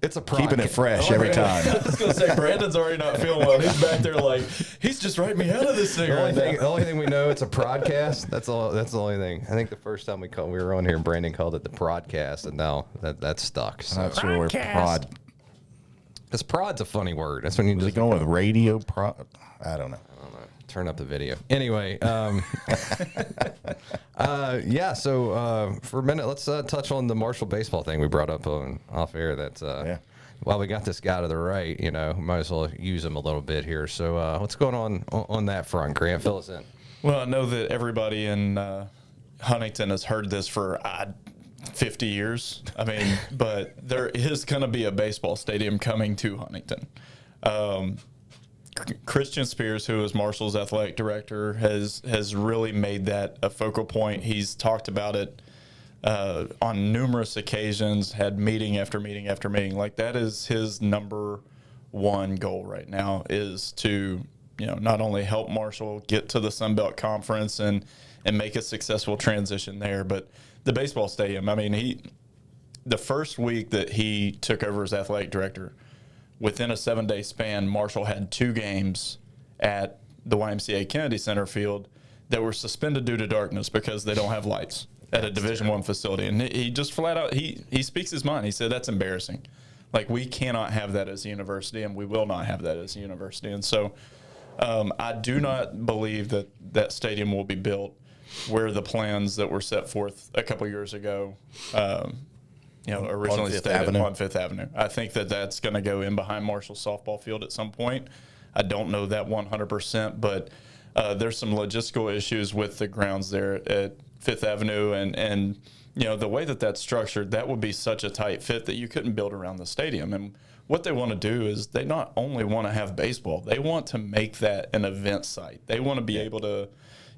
It's a product. Keeping it fresh every time. I was going to say, Brandon's already not feeling well. He's back there like, he's just writing me out of this thing right now. The only thing we know, it's a podcast. That's all. That's the only thing. I think the first time we were on here, Brandon called it the prodcast, and now that's stuck. So. I'm not sure where prod. Because prod's a funny word. That's when you just going with radio prod. I don't know. Turn up the video. Anyway, So for a minute, let's touch on the Marshall baseball thing we brought up on off air. That's while we got this guy to the right, might as well use him a little bit here. So what's going on that front, Grant? Fill us in. Well, I know that everybody in Huntington has heard this for 50 years. I mean, but there is going to be a baseball stadium coming to Huntington. Christian Spears, who is Marshall's athletic director, has really made that a focal point. He's talked about it on numerous occasions, had meeting after meeting after meeting. Like, that is his number one goal right now, is to, not only help Marshall get to the Sun Belt Conference and make a successful transition there, but the baseball stadium. I mean, the first week that he took over as athletic director, within a 7-day span, Marshall had 2 games at the YMCA Kennedy Center field that were suspended due to darkness because they don't have lights at a Division I facility. And he just flat out, he speaks his mind. He said, that's embarrassing. Like, we cannot have that as a university, and we will not have that as a university. And so I do not believe that stadium will be built where the plans that were set forth a couple years ago originally stated on Fifth Avenue. I think that's going to go in behind Marshall softball field at some point. I don't know that 100%, but there's some logistical issues with the grounds there at Fifth Avenue, and the way that's structured, that would be such a tight fit that you couldn't build around the stadium. And what they want to do is they not only want to have baseball, they want to make that an event site. They want to be able to,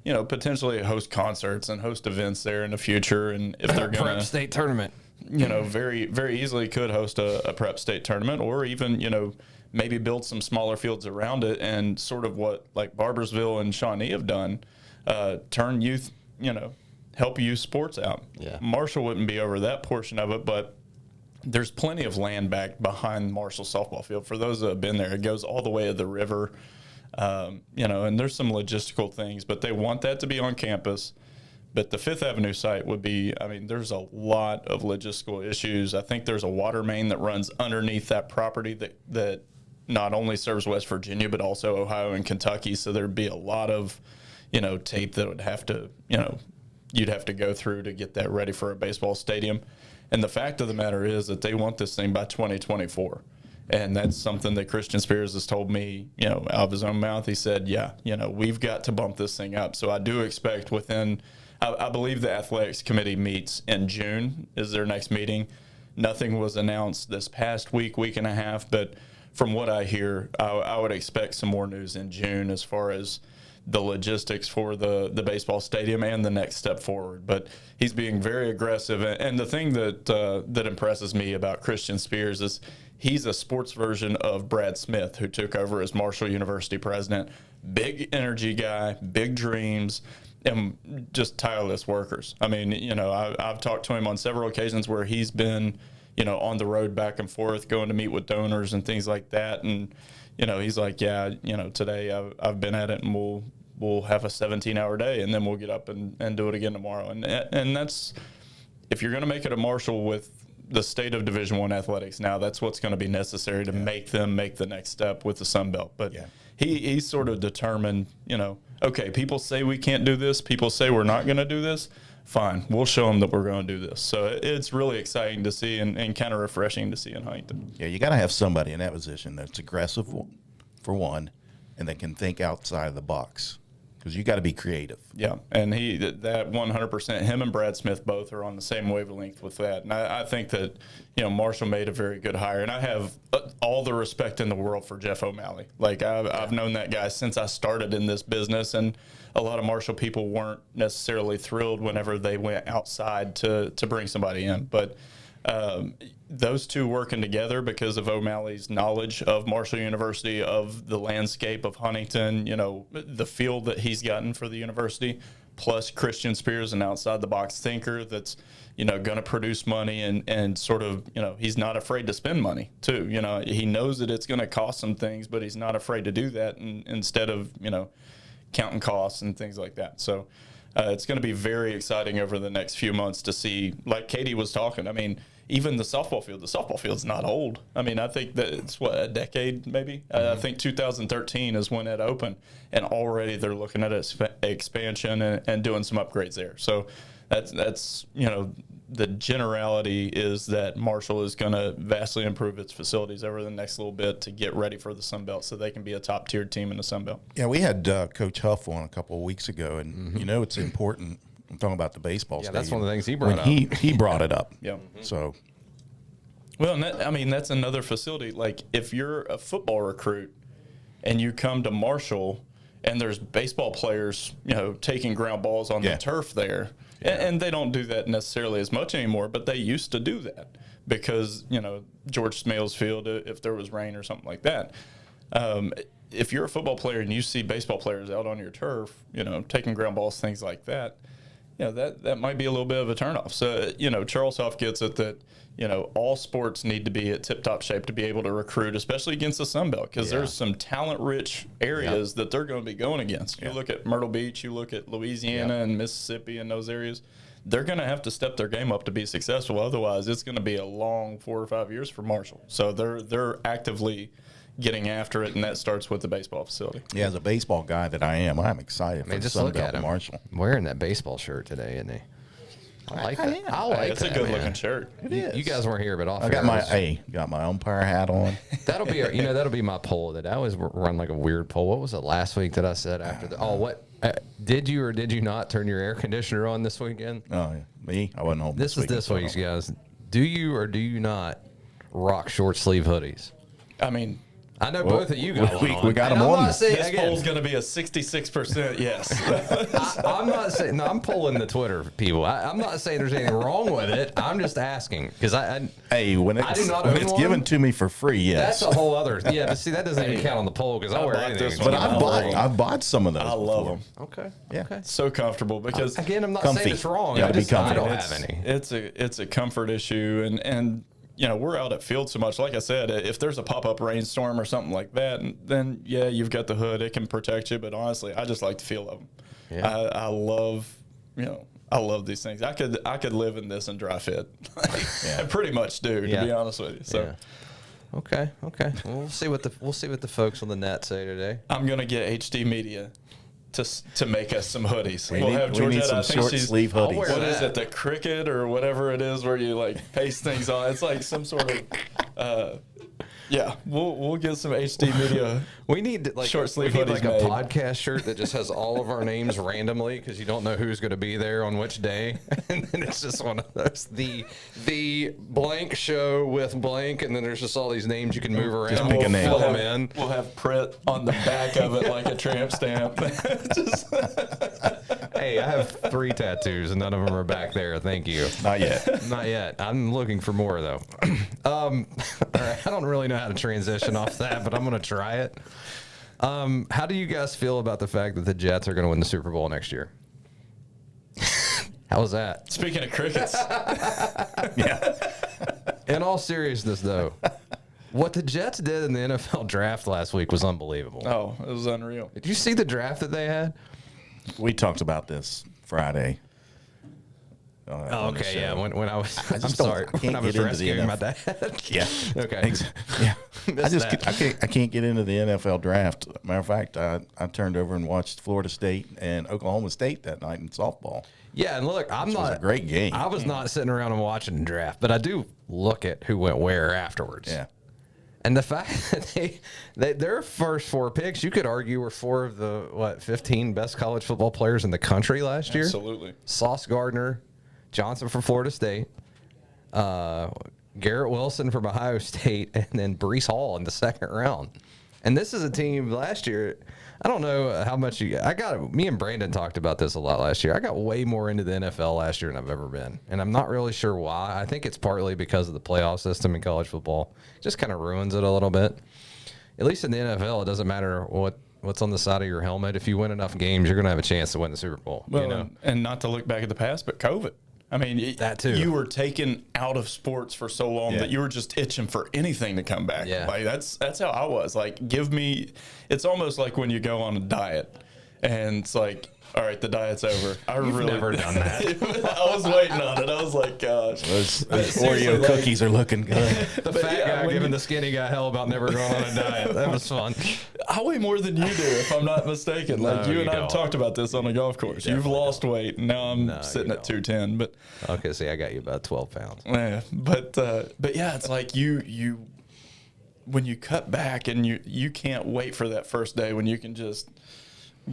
potentially host concerts and host events there in the future. And if they're going Prep to state tournament, very, very easily could host a prep state tournament, or even, maybe build some smaller fields around it, and sort of what like Barbersville and Shawnee have done, turn youth, help youth sports out. Yeah. Marshall wouldn't be over that portion of it, but there's plenty of land back behind Marshall softball field. For those that have been there, it goes all the way to the river, and there's some logistical things, but they want that to be on campus. But the Fifth Avenue site would be, there's a lot of logistical issues. I think there's a water main that runs underneath that property that not only serves West Virginia, but also Ohio and Kentucky. So there'd be a lot of, tape that would have to, you'd have to go through to get that ready for a baseball stadium. And the fact of the matter is that they want this thing by 2024. And that's something that Christian Spears has told me, out of his own mouth. He said, we've got to bump this thing up. So I do expect within, I believe the athletics committee meets in June is their next meeting. Nothing was announced this past week and a half, but from what I hear, I would expect some more news in June as far as the logistics for the baseball stadium and the next step forward. But he's being very aggressive. And the thing that impresses me about Christian Spears is he's a sports version of Brad Smith, who took over as Marshall University president. Big energy guy, big dreams, and just tireless workers. I've talked to him on several occasions where he's been, on the road back and forth, going to meet with donors and things like that. And, he's like, today I've been at it, and we'll have a 17-hour day, and then we'll get up and do it again tomorrow. And that's, if you're going to make it a Marshall with the state of Division I athletics now, that's what's going to be necessary to make them make the next step with the Sun Belt. But he's sort of determined, okay, people say we can't do this. People say we're not going to do this. Fine, we'll show them that we're going to do this. So it's really exciting to see and kind of refreshing to see in Huntington. Yeah, you got to have somebody in that position that's aggressive, for one, and that can think outside of the box, because you got to be creative. Yeah, and that 100%, him and Brad Smith both are on the same wavelength with that. And I think that, Marshall made a very good hire. And I have all the respect in the world for Jeff O'Malley. Like, I've known that guy since I started in this business, and a lot of Marshall people weren't necessarily thrilled whenever they went outside to bring somebody in. But those two working together, because of O'Malley's knowledge of Marshall University, of the landscape of Huntington, the field that he's gotten for the university, plus Christian Spears, an outside the box thinker that's, going to produce money and sort of, he's not afraid to spend money too. He knows that it's going to cost some things, but he's not afraid to do that, and instead of, counting costs and things like that. So it's going to be very exciting over the next few months to see, like Katie was talking, even the softball field's not old. I think that it's a decade maybe. I think 2013 is when it opened, and already they're looking at expansion and doing some upgrades there. So that's the generality is that Marshall is going to vastly improve its facilities over the next little bit to get ready for the Sun Belt, so they can be a top-tiered team in the Sun Belt. Yeah, we had Coach Huff on a couple of weeks ago, and it's important. I'm talking about the baseball stadium. That's one of the things he brought up. He brought it up. Yeah. So, well, and that's another facility. Like, if you're a football recruit and you come to Marshall and there's baseball players, taking ground balls on the turf there, and they don't do that necessarily as much anymore, but they used to do that because, George Smales Field, if there was rain or something like that. If you're a football player and you see baseball players out on your turf, taking ground balls, things like that, that might be a little bit of a turnoff. So, Charles Huff gets it that, all sports need to be at tip-top shape to be able to recruit, especially against the Sun Belt, because there's some talent-rich areas that they're going to be going against. You look at Myrtle Beach, you look at Louisiana and Mississippi and those areas, they're going to have to step their game up to be successful. Otherwise, it's going to be a long 4 or 5 years for Marshall. So they're actively getting after it, and that starts with the baseball facility. Yeah, as a baseball guy that I'm excited for the just Sun look Belt at him Marshall. Wearing that baseball shirt today, isn't he? I like that. I like It's that, a good man. looking shirt. You guys weren't here, but I got my umpire hat on. That'll be that'll be my poll. That I always run like a weird poll. What was it last week that I said after the? Oh, what did you or did you not turn your air conditioner on this weekend? Oh, yeah. Me? I wasn't home. This is this week's, guys. Do you or do you not rock short sleeve hoodies? I know both of you got one on. we got And them I'm on. not saying, This again, poll's going to be a 66% yes. I'm not saying, no, I'm pulling the Twitter people. I'm not saying there's anything wrong with it. I'm just asking because Hey, when I do not when own it's one. given to me for free, yes. that's a whole other. Yeah, but see, that doesn't even count on the poll because I wear bought anything. this that's one. but I love them. I've bought some of those. I love before. them. Okay. Yeah. Okay. So comfortable because Again, I'm not Comfy. saying it's wrong. You I gotta be just I comfy. don't it's, have any. it's a comfort issue, and you know, we're out at field so much. Like I said, if there's a pop-up rainstorm or something like that, then yeah, you've got the hood. It can protect you. But honestly, I just like the feel of them. Yeah. I love, you know, I love these things. I could live in this and dry fit. I pretty much do, to Yeah. be honest with you. So Yeah. Okay. Okay. Well, we'll see what the folks on the net say today. I'm gonna get HD Media to make us some hoodies. We We'll need- have we need Georgette. some I think short she's sleeve I'll hoodies. wear What is that. it? The Cricut or whatever it is, where you like paste things on. It's like some sort of. Yeah, we'll get some HD Media. We need like Short sleeve we need like hoodies a made. podcast shirt that just has all of our names randomly because you don't know who's going to be there on which day, and then it's just one of those the blank show with blank, and then there's just all these names you can move around. Just pick a name. Fill We'll them have, in. we'll have Pritt on the back of it like a tramp stamp. Just, Hey, I have 3 tattoos, and none of them are back there. Thank you. Not yet. Not yet. I'm looking for more though. All right, I don't really know how to transition off that, but I'm going to try it. How do you guys feel about the fact that the Jets are going to win the Super Bowl next year? How was that? speaking of crickets, Yeah. In all seriousness, though, what the Jets did in the NFL draft last week was unbelievable. oh, it was unreal. Did you see the draft that they had? We talked about this Friday. Oh, on the okay, yeah. show. When I was, I I'm just don't- sorry. I can't When I was get into the rescuing my NFL. dad. Yeah. Okay. Yeah. I Missed just that. I can't get into the NFL draft. Matter of fact, I turned over and watched Florida State and Oklahoma State that night in softball. Yeah, and look, I'm Which was not a great game. I was not sitting around and watching the draft, but I do look at who went where afterwards. Yeah. And the fact that their first 4 picks, you could argue, were 4 of the 15 best college football players in the country last year. Absolutely. Sauce Gardner, Johnson from Florida State, Garrett Wilson from Ohio State, and then Brees Hall in the 2nd round. And this is a team last year. I don't know how much me and Brandon talked about this a lot last year. I got way more into the NFL last year than I've ever been. And I'm not really sure why. I think it's partly because of the playoff system in college football. It just kind of ruins it a little bit. At least in the NFL, it doesn't matter what's on the side of your helmet. If you win enough games, you're going to have a chance to win the Super Bowl. Well, you know? and not to look back at the past, but COVID. I mean, That too. You were taken out of sports for so long Yeah. that you were just itching for anything to come back. Yeah. Like that's how I was. Like, give me. It's almost like when you go on a diet, and it's like, all right, the diet's over. You've never done that. I was waiting on it. I was like, gosh. Those seriously, Oreo like- cookies are looking good. The fat yeah, guy when giving you- the skinny guy hell about never going on a diet. That was fun. I weigh more than you do, if I'm not mistaken. Like No, you you and I have don't. talked about this on a golf course. You've definitely lost weight, and now I'm No, sitting you at 210. But Okay, see, I got you about 12 pounds. yeah, but yeah, it's like you when you cut back and you can't wait for that first day when you can just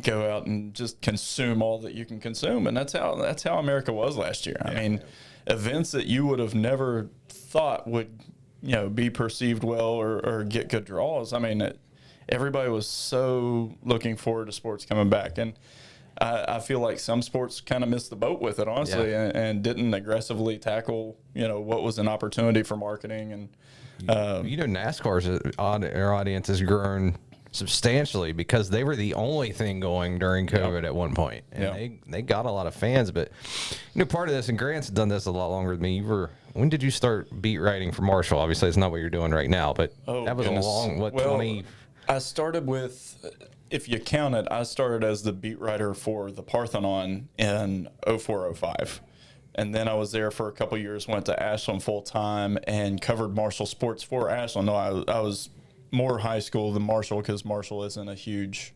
go out and just consume all that you can consume, and that's how America was last year. I mean, events that you would have never thought would be perceived well or get good draws. I mean, everybody was so looking forward to sports coming back, and I feel like some sports kind of missed the boat with it, honestly, Yeah. and didn't aggressively tackle what was an opportunity for marketing. And NASCAR's our audience has grown substantially because they were the only thing going during COVID at one point, and Yeah. they got a lot of fans. But part of this, and Grant's done this a lot longer than me. When did you start beat writing for Marshall? Obviously, it's not what you're doing right now, but that was goodness. a long 20. I started with, if you count it, I started as the beat writer for the Parthenon in 04-05. And then I was there for a couple years, went to Ashland full time and covered Marshall sports for Ashland. No, I was more high school than Marshall because Marshall isn't a huge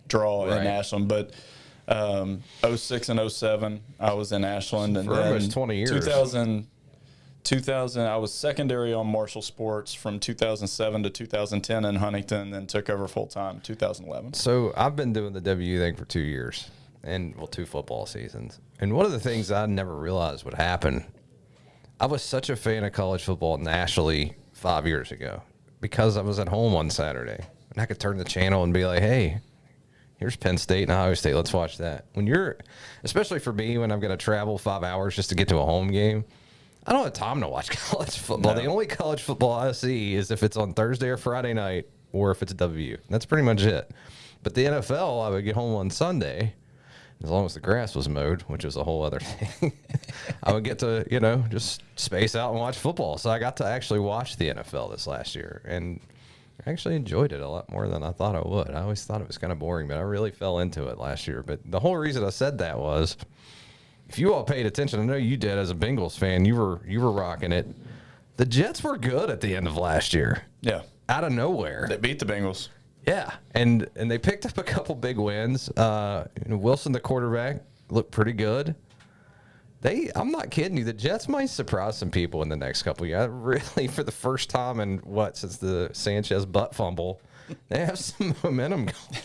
draw Right. in Ashland. But 06 and 07, I was in Ashland. And For then almost 20 years. 2000, I was secondary on Marshall Sports from 2007 to 2010 in Huntington, then took over full time 2011. So I've been doing the W thing for 2 years, and 2 football seasons. And one of the things I never realized would happen, I was such a fan of college football nationally 5 years ago. because I was at home on Saturday. And I could turn the channel and be like, hey, here's Penn State and Ohio State. Let's watch that. When you're, especially for me, when I'm going to travel 5 hours just to get to a home game, I don't have time to watch college football. No. The only college football I see is if it's on Thursday or Friday night or if it's W. That's pretty much it. But the NFL, I would get home on Sunday, as long as the grass was mowed, which was a whole other thing. I would get to, just space out and watch football. So I got to actually watch the NFL this last year. And I actually enjoyed it a lot more than I thought I would. I always thought it was kind of boring, but I really fell into it last year. But the whole reason I said that was, if you all paid attention, I know you did as a Bengals fan, you were rocking it. The Jets were good at the end of last year. Yeah. Out of nowhere. They beat the Bengals. Yeah. And they picked up a couple big wins. Wilson, the quarterback, looked pretty good. I'm not kidding you. The Jets might surprise some people in the next couple of years. Really, for the first time in since the Sanchez butt fumble, they have some momentum going.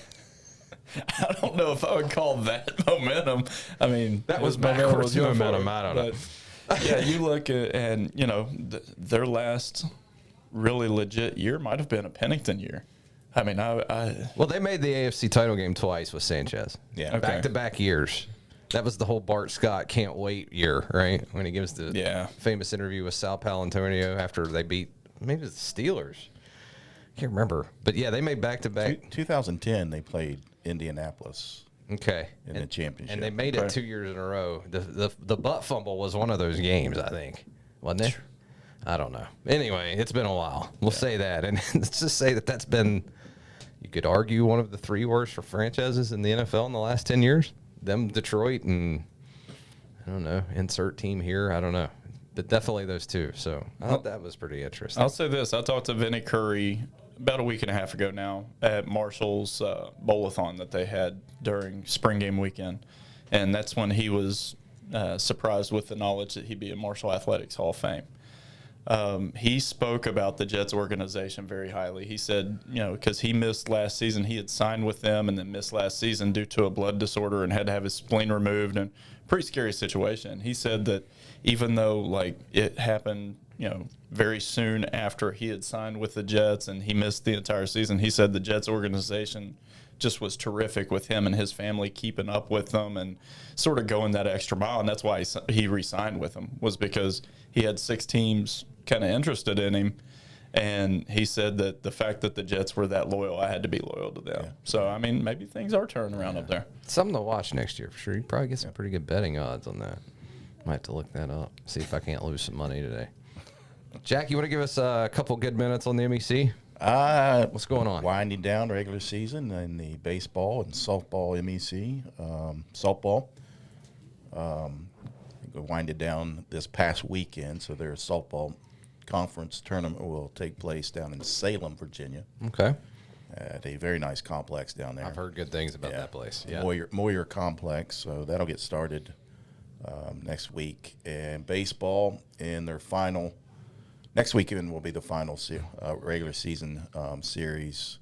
I don't know if I would call that momentum. I mean, that was backwards momentum. I don't know. Yeah, you look at, and their last really legit year might have been a Pennington year. I mean, well, they made the AFC title game twice with Sanchez. Yeah, okay. Back-to-back years. That was the whole Bart Scott can't wait year, right? When he gives the famous interview with Sal Paolantonio after they beat maybe the Steelers. Can't remember, but yeah, they made back-to-back. 2010, they played Indianapolis. Okay. In the championship. And they made it 2 years in a row. The butt fumble was one of those games, I think. Wasn't it? I don't know. Anyway, it's been a while. We'll say that. And let's just say that's been, you could argue, one of the 3 worst for franchises in the NFL in the last 10 years. Them, Detroit, and I don't know, insert team here. I don't know. But definitely those two. So I thought that was pretty interesting. I'll say this. I talked to Vinny Curry about a week and a half ago now at Marshall's bowl-a-thon that they had during spring game weekend. And that's when he was surprised with the knowledge that he'd be in Marshall Athletics Hall of Fame. He spoke about the Jets organization very highly. He said, because he missed last season, he had signed with them and then missed last season due to a blood disorder and had to have his spleen removed, and pretty scary situation. He said that even though it happened, very soon after he had signed with the Jets and he missed the entire season, he said the Jets organization just was terrific with him and his family keeping up with them and sort of going that extra mile. And that's why he re-signed with them, was because he had 6 teams kind of interested in him. And he said that the fact that the Jets were that loyal, I had to be loyal to them. Yeah. So, I mean, maybe things are turning around up there. Something to watch next year for sure. You probably get some pretty good betting odds on that. Might have to look that up, see if I can't lose some money today. Jack, you want to give us a couple good minutes on the MEC? What's going on? Winding down regular season in the baseball and softball MEC. Softball. Winded down this past weekend, so their softball conference tournament will take place down in Salem, Virginia. Okay. At a very nice complex down there. I've heard good things about that place. Yeah. Moyer Complex. So that'll get started next week. And baseball in their final. Next weekend will be the final regular season series.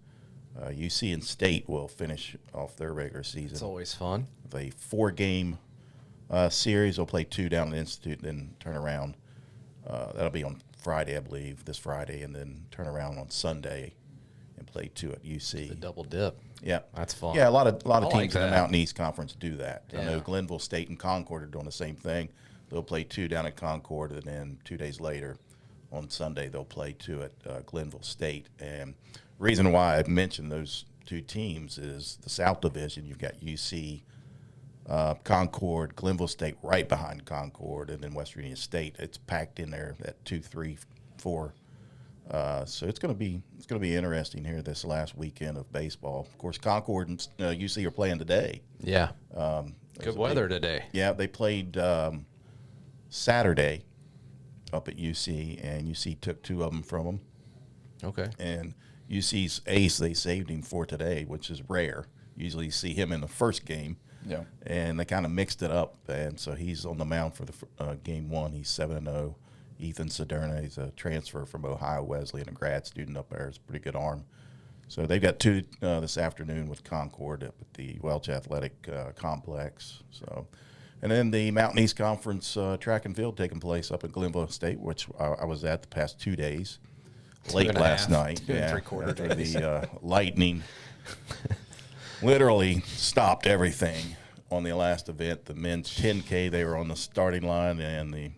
UC and State will finish off their regular season. It's always fun. With a 4-game series. They'll play 2 down at the Institute, then turn around. That'll be on Friday, I believe, this Friday, and then turn around on Sunday and play 2 at UC. The double dip. Yeah, that's fun. Yeah, a lot of teams like in the Mountain East Conference do that. Yeah. I know Glenville State and Concord are doing the same thing. They'll play 2 down at Concord, and then 2 days later, on Sunday, they'll play 2 at Glenville State. And the reason why I mentioned those 2 teams is the South Division. You've got UC, Concord, Glenville State right behind Concord, and then West Virginia State. It's packed in there at 2, 3, 4. So it's going to be interesting here this last weekend of baseball. Of course, Concord and UC are playing today. Yeah. Good weather today. Yeah, they played Saturday up at UC, and UC took 2 of them from them. Okay. And UC's ace, they saved him for today, which is rare. Usually you see him in the first game. Yeah. And they kind of mixed it up, and so he's on the mound for the game 1. He's 7-0. Ethan Soderna, he's a transfer from Ohio Wesleyan, a grad student up there. It's a pretty good arm. So they've got 2 this afternoon with Concord up at the Welch Athletic Complex. So, and then the Mountain East Conference track and field taking place up at Glenville State, which I was at the past 2 days. late last night. Two and three-quarter After days. the lightning literally stopped everything on the last event. The men's 10K, they were on the starting line, and the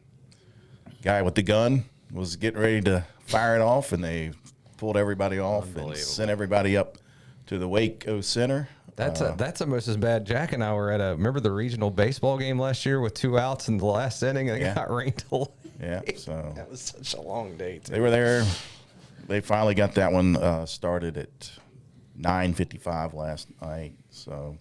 guy with the gun was getting ready to fire it off, and they pulled everybody off and sent everybody up to the Waco Center. That's almost as bad. Jack and I were at remember the regional baseball game last year with 2 outs in the last inning, and they got rained away. Yeah, so that was such a long day, too. they were there. They finally got that one started at 9:55 last night. So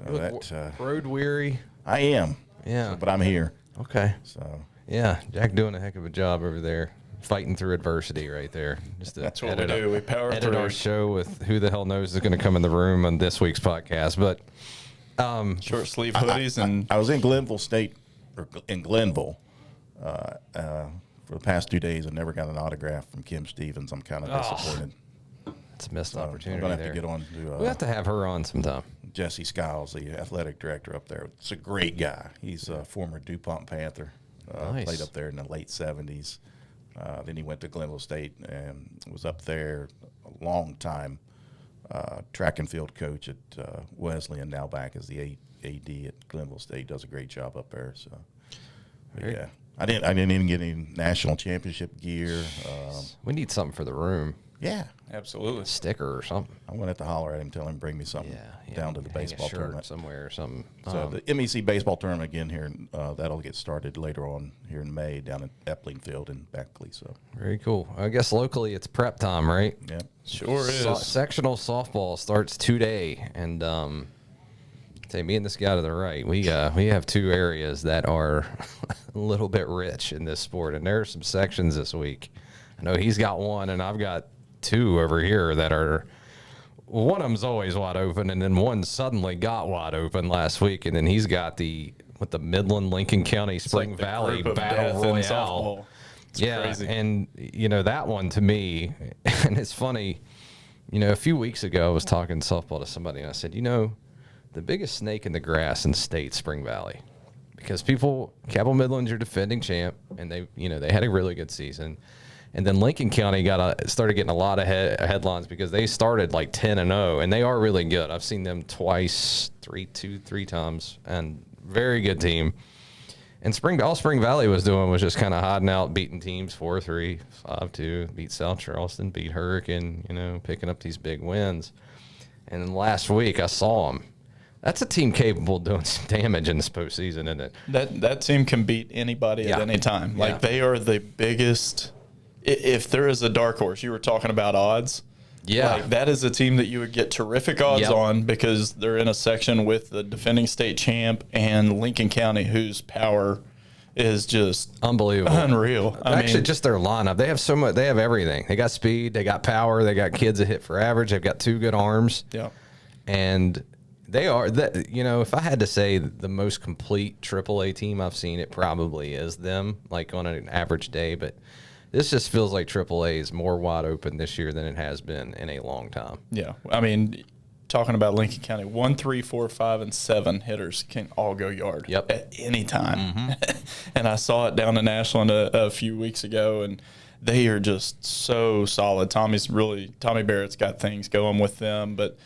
that road weary. I am. Yeah. But I'm here. Okay. So Yeah, Jack doing a heck of a job over there, fighting through adversity right there. Just to That's what we do. We power edit through. our show with who the hell knows is going to come in the room on this week's podcast. But Short sleeve hoodies and I was in Glenville State, or in Glenville, for the past 2 days. I never got an autograph from Kim Stevens. I'm kind of disappointed. it's a missed So opportunity I'm gonna have there. to get on We'll to have to have her on sometime. Jesse Skiles, the athletic director up there. It's a great guy. He's a former DuPont Panther. Nice. Played up there in the late 70s. Then he went to Glenville State and was up there a long time. Track and field coach at Wesley, and now back as the AD at Glenville State. Does a great job up there. So, but yeah, I didn't even get any national championship gear. We need something for the room, Yeah, absolutely. sticker or something. I'm gonna have to holler at him, tell him bring me something down to the hang a baseball shirt tournament. somewhere or something. So the MEC baseball tournament again here, that'll get started later on here in May down at Epling Field in Beckley. So Very cool. I guess locally it's prep time, right? yeah, Sure is. Sectional softball starts today, and say me and this guy to the right, we have 2 areas that are a little bit rich in this sport, and there are some sections this week. I know he's got one, and I've got 2 over here that are. One of them's always wide open, and then one suddenly got wide open last week, and then he's got the Midland Lincoln County Spring Like the Valley group of Battle death in Royale. softball. It's Yeah, crazy. and that one to me, and it's funny. A few weeks ago I was talking softball to somebody, and I said, the biggest snake in the grass in the state, Spring Valley, because Cabell Midland's your defending champ, and they had a really good season. And then Lincoln County started getting a lot of headlines because they started like 10-0, and they are really good. I've seen them three times, and very good team. And all Spring Valley was doing was just kind of hiding out, beating teams 4-3, 5-2, beat South Charleston, beat Hurricane, picking up these big wins. And then last week I saw them. That's a team capable of doing some damage in this postseason, isn't it? That team can beat anybody at any time. Like they are the biggest. If there is a dark horse, you were talking about odds. Yeah. Like that is a team that you would get terrific odds on because they're in a section with the defending state champ and Lincoln County, whose power is just Unbelievable. unreal. Actually, just their lineup. They have so much. They have everything. They got speed. They got power. They got kids that hit for average. They've got 2 good arms. yeah. And they are, if I had to say the most complete AAA team I've seen, it probably is them, like on an average day. But this just feels like AAA is more wide open this year than it has been in a long time. Yeah. I mean, talking about Lincoln County, 1, 3, 4, 5, and 7 hitters can all go yard at any time. And I saw it down in Ashland a few weeks ago, and they are just so solid. Tommy Barrett's got things going with them, but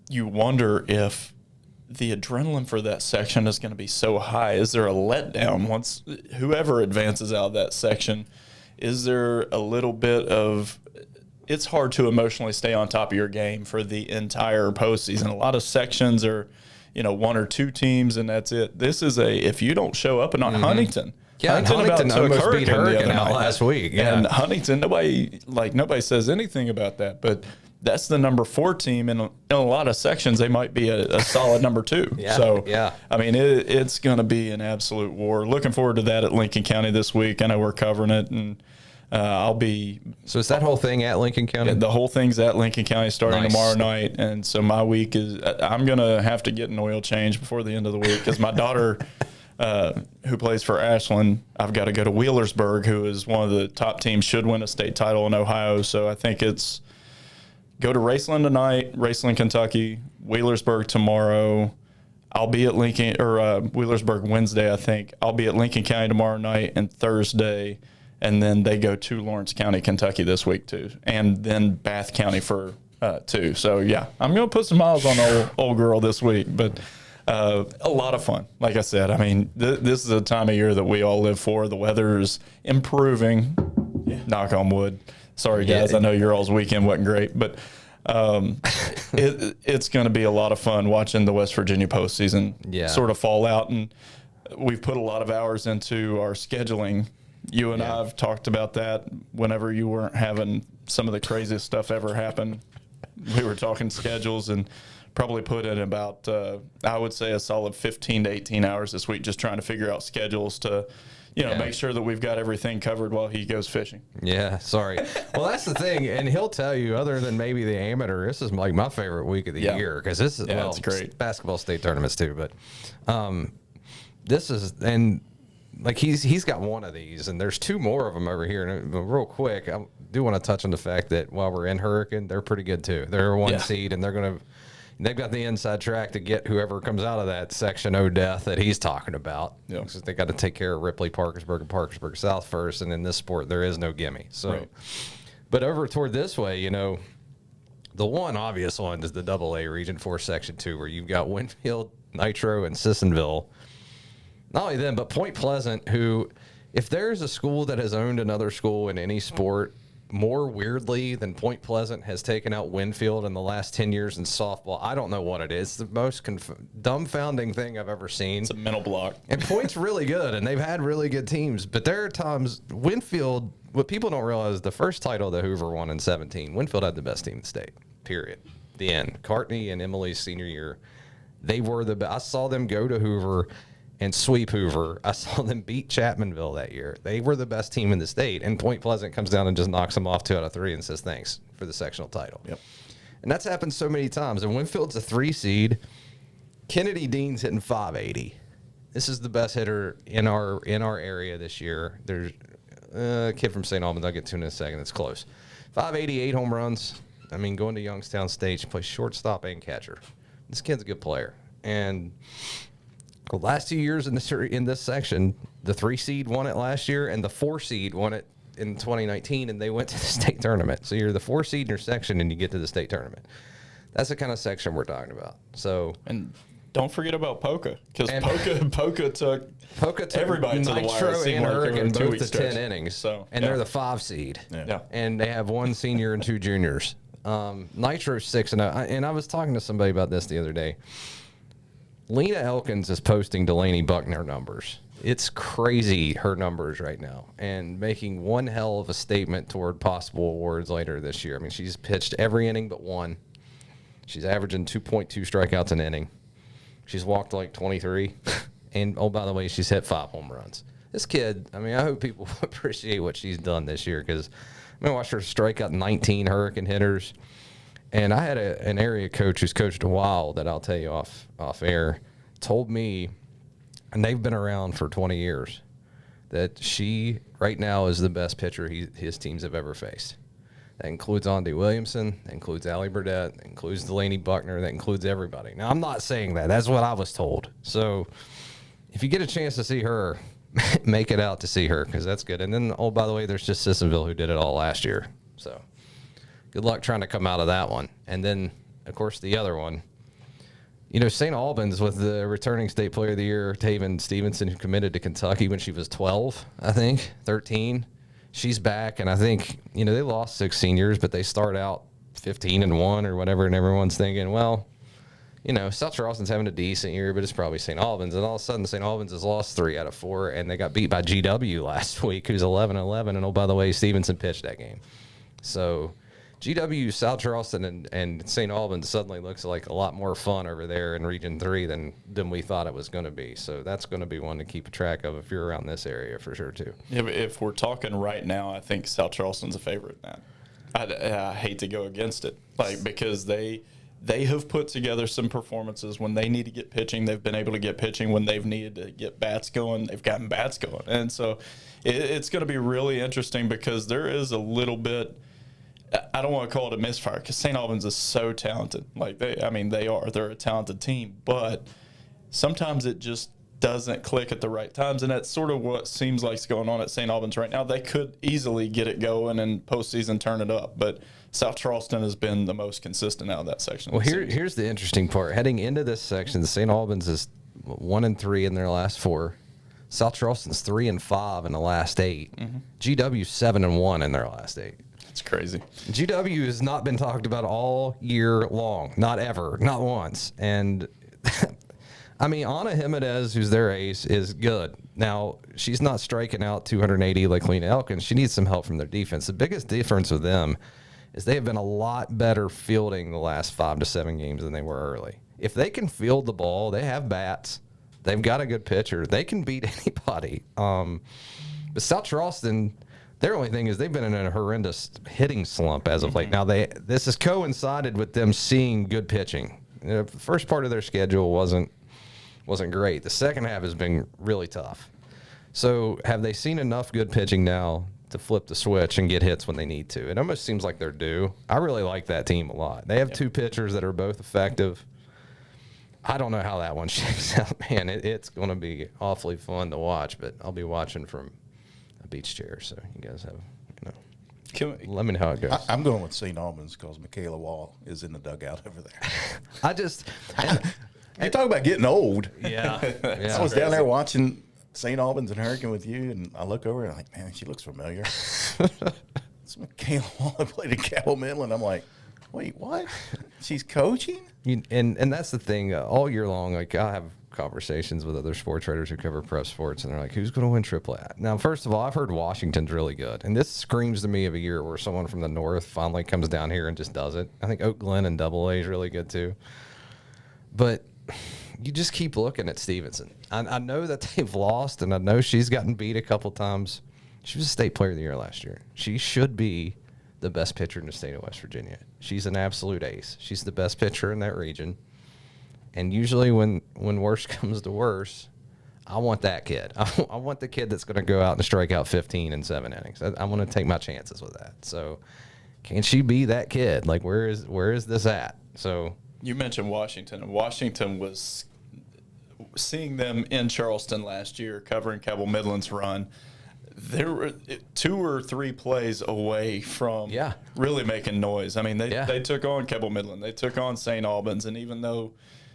you wonder if the adrenaline for that section is going to be so high. Is there a letdown once whoever advances out of that section? Is there a little bit of it's hard to emotionally stay on top of your game for the entire postseason. A lot of sections are, 1 or 2 teams, and that's it. This is if you don't show up, and on Huntington. Yeah, Huntington about took almost beat Hurricane the other out night. last week. Yeah. And Huntington, nobody says anything about that, but that's the number 4 team, and in a lot of sections they might be a solid number 2. I mean, it's going to be an absolute war. Looking forward to that at Lincoln County this week. I know we're covering it, and I'll be. So is that whole thing at Lincoln County? The whole thing's at Lincoln County starting Nice. tomorrow night, and so my week is. I'm going to have to get an oil change before the end of the week because my daughter. Who plays for Ashland, I've got to go to Wheelersburg, who is one of the top teams, should win a state title in Ohio. So I think it's go to Raceland tonight, Raceland, Kentucky, Wheelersburg tomorrow. I'll be at Lincoln or Wheelersburg Wednesday, I think. I'll be at Lincoln County tomorrow night and Thursday, and then they go to Lawrence County, Kentucky this week too, and then Bath County for 2. So yeah, I'm gonna put some miles on old girl this week, but a lot of fun. Like I said, I mean, this is a time of year that we all live for. The weather is improving. Knock on wood. Sorry guys, I know your all's weekend wasn't great, but it's going to be a lot of fun watching the West Virginia postseason sort of fall out. And we've put a lot of hours into our scheduling. You and I have talked about that whenever you weren't having some of the craziest stuff ever happen. We were talking schedules and probably put in about, I would say, a solid 15 to 18 hours this week just trying to figure out schedules to, make sure that we've got everything covered while he goes fishing. Yeah, sorry. Well, that's the thing, and he'll tell you, other than maybe the amateur, this is like my favorite week of the year because this is it's great. Basketball state tournaments too, but this is and like he's got one of these, and there's 2 more of them over here. And real quick, I do want to touch on the fact that while we're in Hurricane, they're pretty good too. They're 1 seed, and they've got the inside track to get whoever comes out of that Section O death that he's talking about. Yeah. So they got to take care of Ripley, Parkersburg, and Parkersburg South first, and in this sport, there is no gimme. So, But over toward this way, the one obvious one is the AA Region 4 Section 2, where you've got Winfield, Nitro, and Sissonville. Not only them, but Point Pleasant, who, if there's a school that has owned another school in any sport more weirdly than Point Pleasant has taken out Winfield in the last 10 years in softball, I don't know what it is. It's the most dumbfounding thing I've ever seen. It's a mental block. And Point's really good, and they've had really good teams. But there are times Winfield, what people don't realize, the first title that Hoover won in 17, Winfield had the best team in the state, period. The end. Courtney and Emily's senior year, they were the best. I saw them go to Hoover and sweep Hoover. I saw them beat Chapmanville that year. They were the best team in the state, and Point Pleasant comes down and just knocks them off 2 out of 3 and says thanks for the sectional title. Yep. And that's happened so many times. And Winfield's a 3 seed. Kennedy Dean's hitting 580. This is the best hitter in our area this year. There's a kid from St. Albans I'll get to in a second. It's close. 588 home runs. I mean, going to Youngstown State, she plays shortstop and catcher. This kid's a good player. And the last 2 years in this section, the 3 seed won it last year, and the 4 seed won it in 2019, and they went to the state tournament. So you're the 4 seed in your section, and you get to the state tournament. That's the kind of section we're talking about. So, and don't forget about Polka, because Polka took everybody to the wire. Nitro and Hurricane both to 10 innings. So, and they're the 5 seed. Yeah. And they have 1 senior and 2 juniors. Nitro's 6-0, and I was talking to somebody about this the other day. Lena Elkins is posting Delaney Buckner numbers. It's crazy, her numbers right now, and making one hell of a statement toward possible awards later this year. I mean, she's pitched every inning but 1. She's averaging 2.2 strikeouts an inning. She's walked like 23. And, oh, by the way, she's hit 5 home runs. This kid, I mean, I hope people appreciate what she's done this year, because I watched her strike out 19 Hurricane hitters. And I had an area coach who's coached a while that I'll tell you off air, told me, and they've been around for 20 years, that she right now is the best pitcher his teams have ever faced. That includes Andy Williamson, that includes Allie Burdett, that includes Delaney Buckner, that includes everybody. Now, I'm not saying that. That's what I was told. So if you get a chance to see her, make it out to see her, because that's good. And then, oh, by the way, there's just Sissonville who did it all last year. So good luck trying to come out of that one. And then, of course, the other one, St. Albans with the returning state player of the year, Taven Stevenson, who committed to Kentucky when she was 12, I think, 13. She's back, and I think, they lost 6 seniors, but they start out 15-1 or whatever, and everyone's thinking, well, South Charleston's having a decent year, but it's probably St. Albans. And all of a sudden, St. Albans has lost 3 out of 4, and they got beat by GW last week, who's 11-11. And, oh, by the way, Stevenson pitched that game. So GW, South Charleston, and St. Albans suddenly looks like a lot more fun over there in Region 3 than we thought it was going to be. So that's going to be one to keep track of if you're around this area for sure, too. If we're talking right now, I think South Charleston's a favorite in that. I hate to go against it, because they have put together some performances when they need to get pitching. They've been able to get pitching when they've needed to get bats going. They've gotten bats going. And so it's going to be really interesting, because there is a little bit – I don't want to call it a misfire, because St. Albans is so talented. They are. They're a talented team. But sometimes it just doesn't click at the right times, and that's sort of what seems like is going on at St. Albans right now. They could easily get it going and postseason turn it up, but South Charleston has been the most consistent out of that section. Well, here's the interesting part. Heading into this section, St. Albans is 1-3 in their last 4. South Charleston's 3-5 in the last 8. GW's 7-1 in their last 8. It's crazy. GW has not been talked about all year long. Not ever. Not once. And I mean, Ana Jimenez, who's their ace, is good. Now, she's not striking out 280 like Lena Elkins. She needs some help from their defense. The biggest difference with them is they have been a lot better fielding the last 5 to 7 games than they were early. If they can field the ball, they have bats. They've got a good pitcher. They can beat anybody. But South Charleston, their only thing is they've been in a horrendous hitting slump as of late. Now, this has coincided with them seeing good pitching. The first part of their schedule wasn't great. The second half has been really tough. So have they seen enough good pitching now to flip the switch and get hits when they need to? It almost seems like they're due. I really like that team a lot. They have 2 pitchers that are both effective. I don't know how that one shakes out, man. It's going to be awfully fun to watch, but I'll be watching from a beach chair, so you guys have, let me know how it goes. I'm going with St. Albans because Michaela Wall is in the dugout over there. You talk about getting old. Yeah. I was down there watching St. Albans and Hurricane with you, and I look over and I'm like, man, she looks familiar. It's Michaela Wall that played at Cabell Midland. I'm like, wait, what? She's coaching? And that's the thing. All year long, like, I have conversations with other sports writers who cover prep sports, and they're like, who's going to win AAA? Now, first of all, I've heard Washington's really good. And this screams to me of a year where someone from the north finally comes down here and just does it. I think Oak Glen and AA is really good, too. But you just keep looking at Stevenson. I know that they've lost, and I know she's gotten beat a couple times. She was a state player of the year last year. She should be the best pitcher in the state of West Virginia. She's an absolute ace. She's the best pitcher in that region. And usually when worse comes to worse, I want that kid. I want the kid that's going to go out and strike out 15 in 7 innings. I want to take my chances with that. So can she be that kid? Like, where is this at? So you mentioned Washington, and Washington was seeing them in Charleston last year covering Cabell Midland's run. They were 2 or 3 plays away from really making noise. I mean, they took on Cabell Midland, they took on St. Albans, and even though,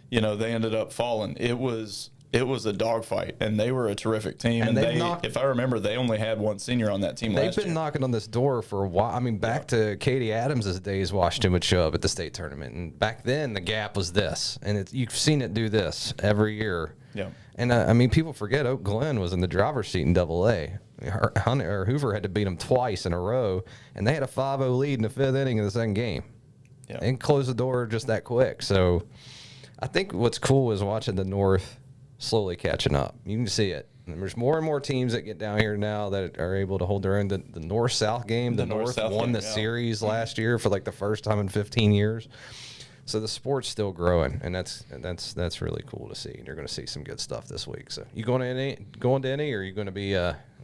they ended up falling, it was a dogfight, and they were a terrific team. And if I remember, they only had 1 senior on that team last year. They've been knocking on this door for a while. I mean, back to Katie Adams' days, Washington would show up at the state tournament, and back then the gap was this, and you've seen it do this every year. Yeah. And I mean, people forget Oak Glen was in the driver's seat in AA. Hoover had to beat them twice in a row, and they had a 5-0 lead in the 5th inning of the second game, and closed the door just that quick. So I think what's cool is watching the North slowly catching up. You can see it. And there's more and more teams that get down here now that are able to hold their own. The North-South game, the North won the series last year for like the first time in 15 years. So the sport's still growing, and that's really cool to see. And you're going to see some good stuff this week. So you going to any, or are you going to be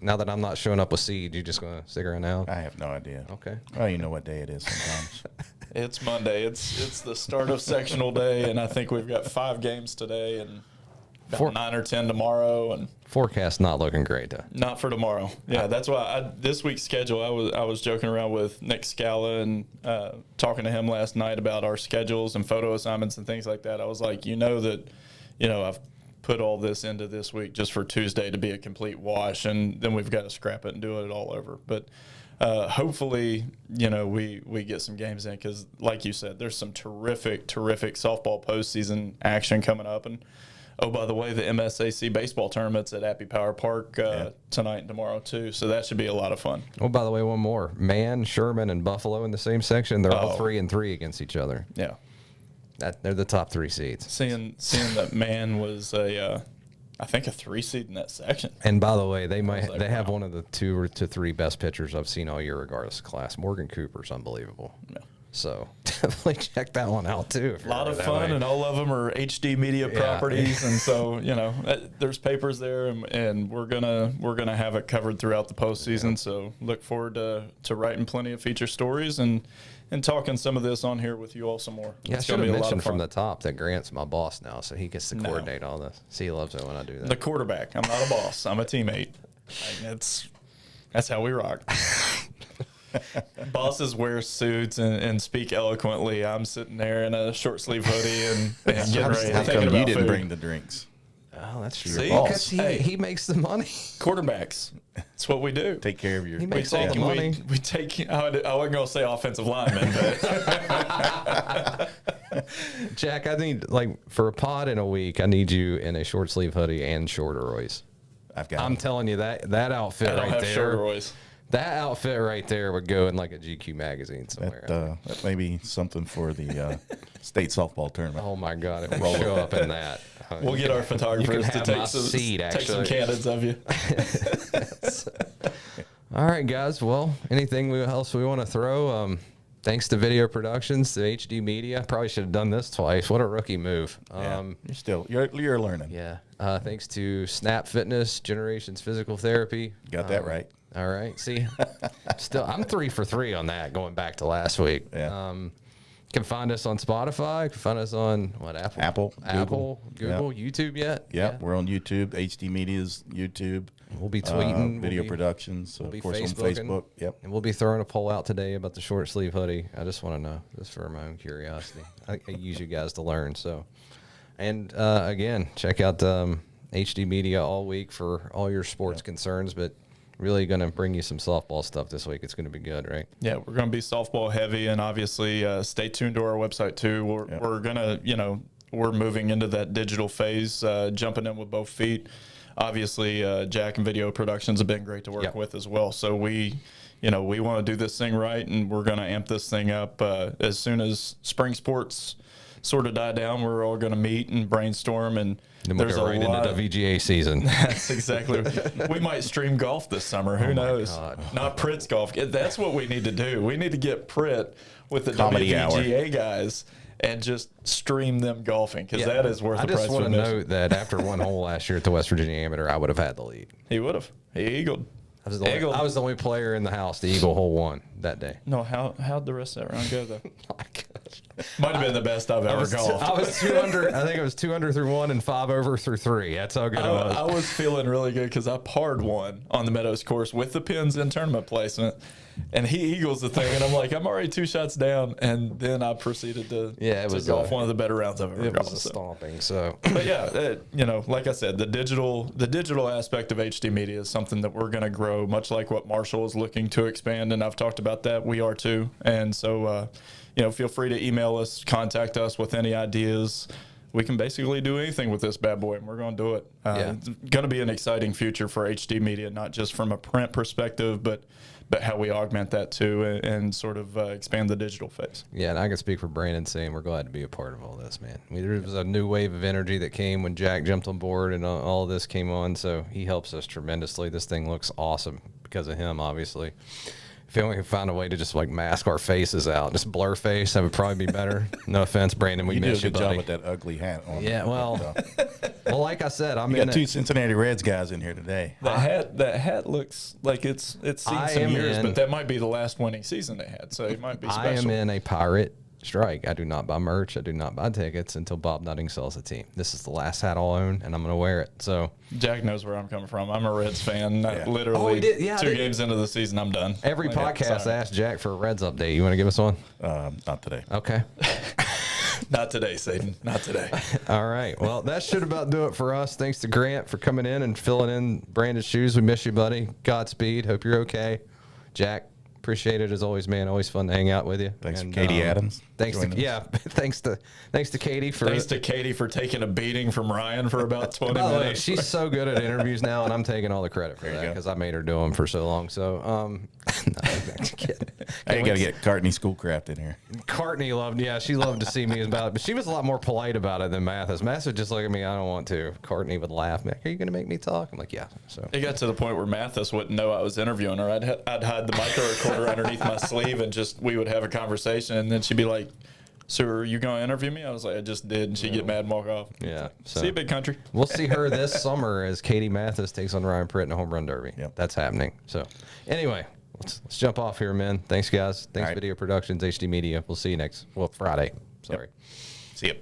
now that I'm not showing up with seed, you just going to stick around now? I have no idea. Okay. Well, you know what day it is sometimes. It's Monday. It's the start of sectional day, and I think we've got 5 games today and about 9 or 10 tomorrow. And forecast not looking great, though. Not for tomorrow. Yeah, that's why this week's schedule. I was joking around with Nick Scala and talking to him last night about our schedules and photo assignments and things like that. I was like, I've put all this into this week just for Tuesday to be a complete wash, and then we've got to scrap it and do it all over. But hopefully, we get some games in because, like you said, there's some terrific softball postseason action coming up. And oh, by the way, the MSAC baseball tournament's at Appy Power Park tonight and tomorrow too, so that should be a lot of fun. Oh, by the way, one more: Man, Sherman, and Buffalo in the same section. They're all 3-3 against each other. Yeah, they're the top 3 seeds. Seeing that Man was I think a 3 seed in that section. And by the way, they have one of the 2 to 3 best pitchers I've seen all year, regardless of class. Morgan Cooper's unbelievable. Yeah. So definitely check that one out too. A lot of fun, and all of them are HD media properties, and so there's papers there, and we're gonna have it covered throughout the postseason. So look forward to writing plenty of feature stories and talking some of this on here with you all some more. Yeah, I should have mentioned from the top that Grant's my boss now, so he gets to coordinate all this. See, he loves it when I do that. The quarterback. I'm not a boss. I'm a teammate. That's how we rock. Bosses wear suits and speak eloquently. I'm sitting there in a short sleeve hoodie and getting ready. How come you didn't bring the drinks? Oh, that's true. See? Because he makes the money. Quarterbacks. That's what we do. Take care of your. He makes all the money. We take. I wasn't gonna say offensive linemen, but Jack, I need for a pod in a week. I need you in a short sleeve hoodie and shorteroys. I'm telling you that outfit right there. Shorteroys. That outfit right there would go in like a GQ magazine somewhere. That may be something for the state softball tournament. Oh my God, it will show up in that. We'll get our photographers to take some candidates of you. All right, guys. Well, anything else we want to throw? Thanks to Video Productions, to HD Media. Probably should have done this twice. What a rookie move. You're learning. Yeah. Thanks to Snap Fitness, Generations Physical Therapy. Got that right. All right. See, I'm 3 for 3 on that going back to last week. Yeah. Can find us on Spotify. Can find us on Apple, Google, YouTube yet? Yeah, we're on YouTube. HD Media's YouTube. We'll be tweeting. Video Productions. So of course on Facebook. Yep. And we'll be throwing a poll out today about the short sleeve hoodie. I just want to know, just for my own curiosity. I use you guys to learn. So, and again, check out HD Media all week for all your sports concerns. But really going to bring you some softball stuff this week. It's going to be good, right? Yeah, we're going to be softball heavy, and obviously stay tuned to our website too. We're going to, we're moving into that digital phase, jumping in with both feet. Obviously, Jack and Video Productions have been great to work with as well. So we want to do this thing right, and we're going to amp this thing up as soon as spring sports sort of die down. We're all going to meet and brainstorm, and then we'll go right into the VGA season. That's exactly. We might stream golf this summer. Who knows? God. Not Pritt's golf. That's what we need to do. We need to get Pritt with the Comedy WVGA guys and just stream them golfing, because that is worth the price. I just want to note that after one hole last year at the West Virginia Amateur, I would have had the lead. He would have. He eagled. I was the only player in the house to eagle hole 1 that day. No, how'd the rest of that round go though? Might have been the best I've ever golfed. I was 2 under. I think it was 2 under through 1 and 5 over through 3. That's how good it was. I was feeling really good because I parred 1 on the Meadows course with the pins in tournament placement, and he eagles the thing, and I'm like, I'm already 2 shots down, and then I proceeded to golf one of the better rounds I've ever golfed. It was a stomping. So, but yeah, like I said, the digital aspect of HD Media is something that we're going to grow, much like what Marshall is looking to expand, and I've talked about that. We are too, and so. Feel free to email us, contact us with any ideas. We can basically do anything with this bad boy, and we're going to do it. It's going to be an exciting future for HD Media, not just from a print perspective, but how we augment that too and sort of expand the digital phase. Yeah, and I can speak for Brandon saying we're glad to be a part of all this, man. There was a new wave of energy that came when Jack jumped on board and all of this came on, so he helps us tremendously. This thing looks awesome because of him, obviously. If we can find a way to just mask our faces out, just blur face, that would probably be better. No offense, Brandon, we miss you, buddy. You did a good job with that ugly hat on. Yeah, well, like I said, you got 2 Cincinnati Reds guys in here today. That hat looks like it's seen some years, but that might be the last winning season they had, so it might be special. I am in a Pirate strike. I do not buy merch. I do not buy tickets until Bob Nutting sells the team. This is the last hat I'll own, and I'm going to wear it. So Jack knows where I'm coming from. I'm a Reds fan. Literally, 2 games into the season, I'm done. Every podcast asks Jack for a Reds update. You want to give us one? Not today. Okay. Not today, Satan. Not today. All right. Well, that should about do it for us. Thanks to Grant for coming in and filling in Brandon's shoes. We miss you, buddy. Godspeed. Hope you're okay. Jack, appreciate it as always, man. Always fun to hang out with you. Thanks, Katie Adams. Thanks to joining us. thanks to Katie for taking a beating from Ryan for about 20 By the way, minutes. she's so good at interviews now, and I'm taking all the credit for There you that go. because I made her do them for so long. So, no, I'm just kidding. Hey, you got to get Courtney Schoolcraft in here. Courtney she loved to see me about it, but she was a lot more polite about it than Mathis. Mathis would just look at me, I don't want to. Courtney would laugh, like, are you going to make me talk? I'm like, yeah. So It got to the point where Mathis wouldn't know I was interviewing her. I'd hide the micro recorder underneath my sleeve, and we would have a conversation, and then she'd be like, so are you going to interview me? I was like, I just did, and she'd get mad and walk off. yeah. So See you, big country. we'll see her this summer as Katie Mathis takes on Ryan Pritt in a home run derby. Yep. That's happening. So anyway, let's jump off here, man. Thanks, guys. Thanks, All right. Video Productions, HD Media. We'll see you Friday. Sorry. See you.